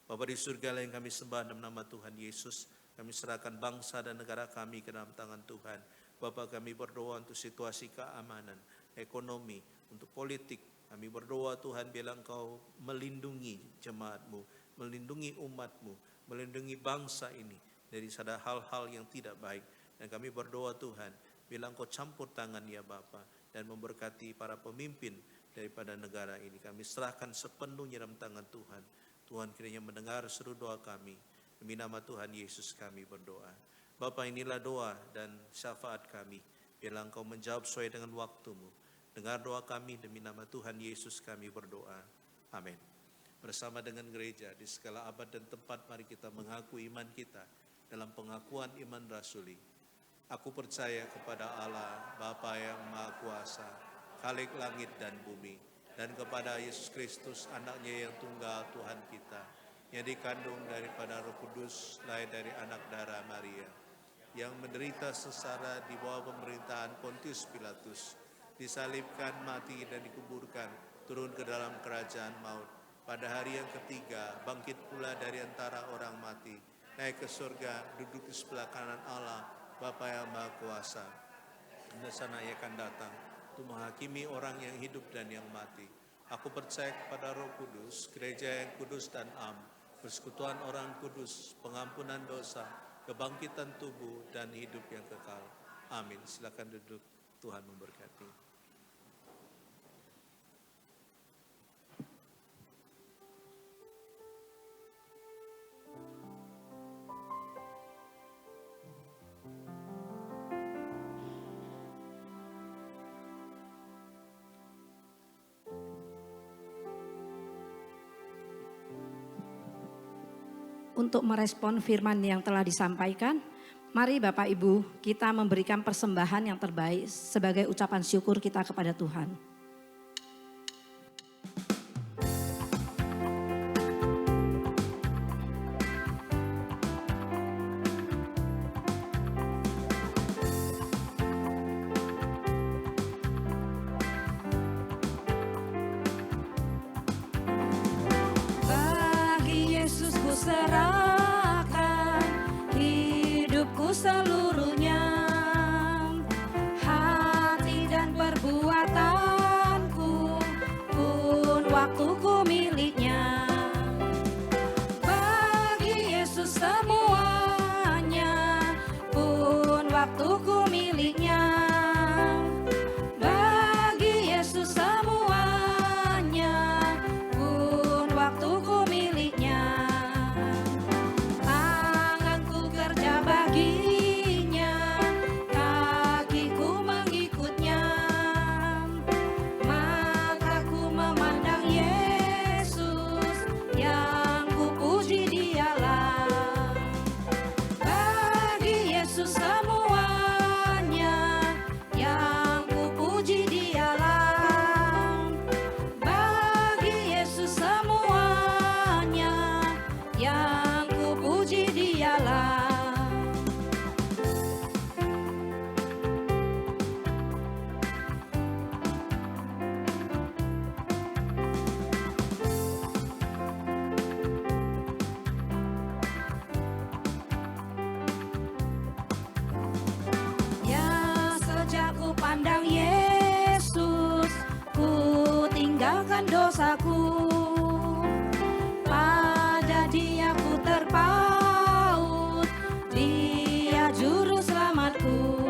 Bapa di surga yang kami sembah dalam nama Tuhan Yesus, kami serahkan bangsa dan negara kami ke dalam tangan Tuhan. Bapa, kami berdoa untuk situasi keamanan, ekonomi, untuk politik. Kami berdoa Tuhan bila Engkau melindungi jemaat-Mu, melindungi umat-Mu, melindungi bangsa ini dari segala hal-hal yang tidak baik. Dan kami berdoa Tuhan, bila Engkau campur tangan ya Bapa, dan memberkati para pemimpin daripada negara ini. Kami serahkan sepenuhnya dalam tangan Tuhan. Tuhan kiranya mendengar seru doa kami. Demi nama Tuhan Yesus kami berdoa. Bapa, inilah doa dan syafaat kami. Biarlah Engkau menjawab sesuai dengan waktu-Mu. Dengar doa kami, demi nama Tuhan Yesus kami berdoa. Amin. Bersama dengan gereja di segala abad dan tempat, mari kita mengaku iman kita dalam pengakuan iman rasuli. Aku percaya kepada Allah, Bapa yang Maha Kuasa, Khalik langit dan bumi, dan kepada Yesus Kristus, anaknya yang tunggal Tuhan kita, yang dikandung daripada Roh Kudus, lahir dari anak darah Maria, yang menderita sengsara di bawah pemerintahan Pontius Pilatus, disalibkan, mati dan dikuburkan, turun ke dalam kerajaan maut. Pada hari yang ketiga, bangkit pula dari antara orang mati, naik ke surga, duduk di sebelah kanan Allah, Bapa yang Maha Kuasa. Dan sana Ia akan datang untuk menghakimi orang yang hidup dan yang mati. Aku percaya kepada Roh Kudus, gereja yang kudus dan am, persekutuan orang kudus, pengampunan dosa, kebangkitan tubuh, dan hidup yang kekal. Amin. Silakan duduk. Tuhan memberkati. Untuk merespon firman yang telah disampaikan, mari Bapak Ibu kita memberikan persembahan yang terbaik sebagai ucapan syukur kita kepada Tuhan. Bagi Yesus ku serahkan hidupku seluruhnya, hati dan perbuatanku pun waktuku miliknya. Bagi Yesus semuanya pun waktuku miliknya. Bagi Yesus semuanya pun waktuku miliknya. Tanganku kerja baginya, kakiku mengikutnya, mataku memandang Yesus. akan dosaku. Pada Dia ku terpaut, Dia juru selamatku.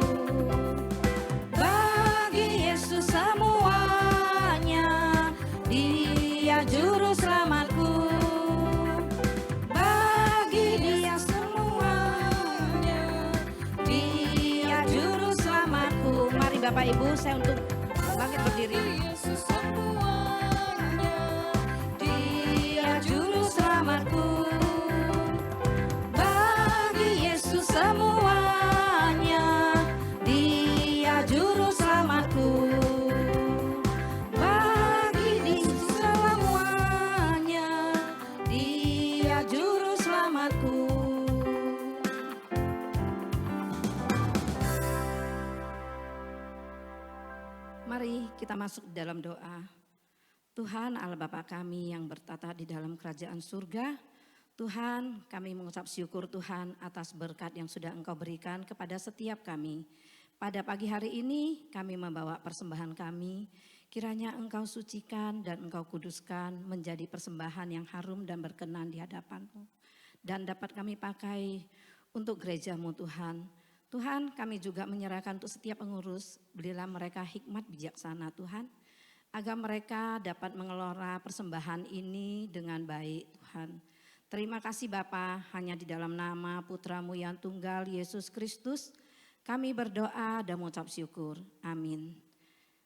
Bagi Yesus semuanya, Dia juru selamatku. Bagi Dia semuanya, Dia juru selamatku. Mari Bapak Ibu, saya untuk bangkit berdiri. Yesus semuanya, Dia juru selamatku. Bagi Yesus semuanya, Dia juru selamatku. Bagi Yesus semuanya, Dia juru selamatku. Mari kita masuk dalam doa. Tuhan Allah Bapa kami yang bertata di dalam kerajaan surga, Tuhan kami mengucap syukur Tuhan atas berkat yang sudah Engkau berikan kepada setiap kami. Pada pagi hari ini kami membawa persembahan kami, kiranya Engkau sucikan dan Engkau kuduskan menjadi persembahan yang harum dan berkenan di hadapan-Mu. Dan dapat kami pakai untuk gereja-Mu Tuhan. Tuhan, kami juga menyerahkan untuk setiap pengurus, berilah mereka hikmat bijaksana Tuhan, agar mereka dapat mengelola persembahan ini dengan baik Tuhan. Terima kasih Bapa, hanya di dalam nama Putra-Mu yang tunggal Yesus Kristus, kami berdoa dan mengucap syukur. Amin.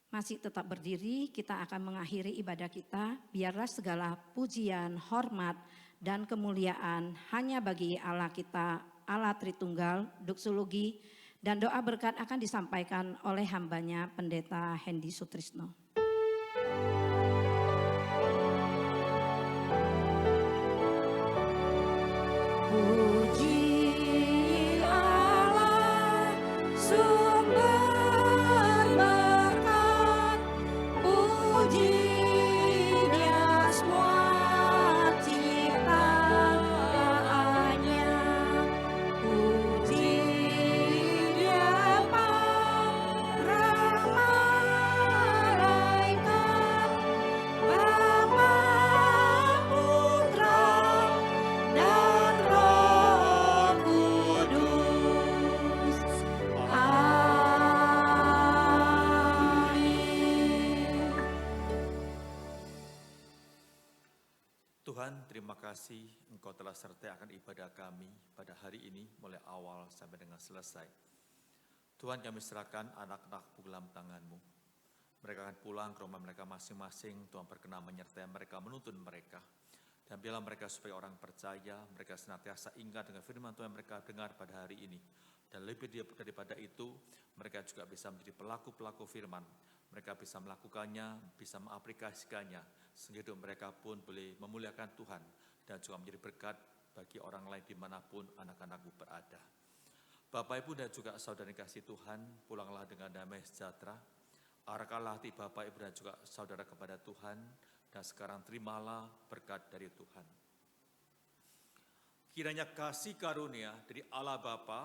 Masih tetap berdiri, kita akan mengakhiri ibadah kita, biarlah segala pujian, hormat, dan kemuliaan hanya bagi Allah kita, Allah Tritunggal, doksologi, dan doa berkat akan disampaikan oleh hambanya Pendeta Hendy Sutrisno. Puji Allah, sumber berkat, puji Dia semua ciptaannya, puji Dia para malaikat, Bapa, Putra, dan Roh Kudus. Amin. Tuhan, terima kasih Engkau telah sertai akan ibadah kami pada hari ini mulai awal sampai dengan selesai. Tuhan, kami serahkan anak-anak dalam tangan-Mu. Mereka akan pulang ke rumah mereka masing-masing. Tuhan berkenan menyertai mereka, menuntun mereka. Dan biarlah mereka supaya orang percaya, mereka senantiasa ingat dengan firman Tuhan yang mereka dengar pada hari ini. Dan lebih daripada itu, mereka juga bisa menjadi pelaku-pelaku firman. Mereka bisa melakukannya, bisa mengaplikasikannya, sehingga hidup mereka pun boleh memuliakan Tuhan dan juga menjadi berkat bagi orang lain dimanapun anak-anak-Mu berada. Bapak, Ibu, dan juga saudara kasih Tuhan, pulanglah dengan damai sejahtera. Arahkanlah hati Bapak, Ibu, dan juga saudara kepada Tuhan, dan sekarang terimalah berkat dari Tuhan. Kiranya kasih karunia dari Allah Bapa,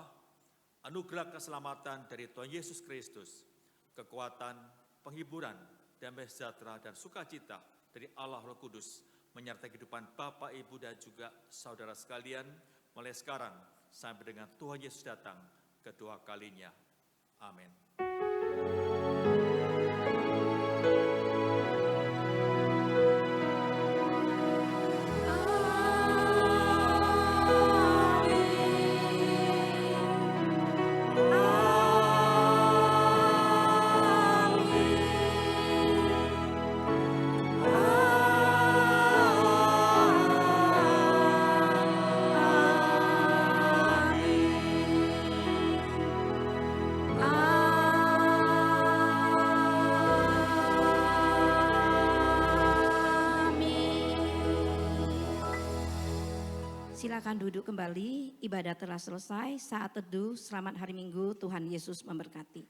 anugerah keselamatan dari Tuhan Yesus Kristus, kekuatan, penghiburan, damai sejahtera, dan sukacita dari Allah Roh Kudus, menyertai kehidupan Bapak, Ibu, dan juga saudara sekalian, mulai sekarang sampai dengan Tuhan Yesus datang kedua kalinya. Amin. Silakan duduk kembali, ibadah telah selesai, saat teduh, selamat hari Minggu, Tuhan Yesus memberkati.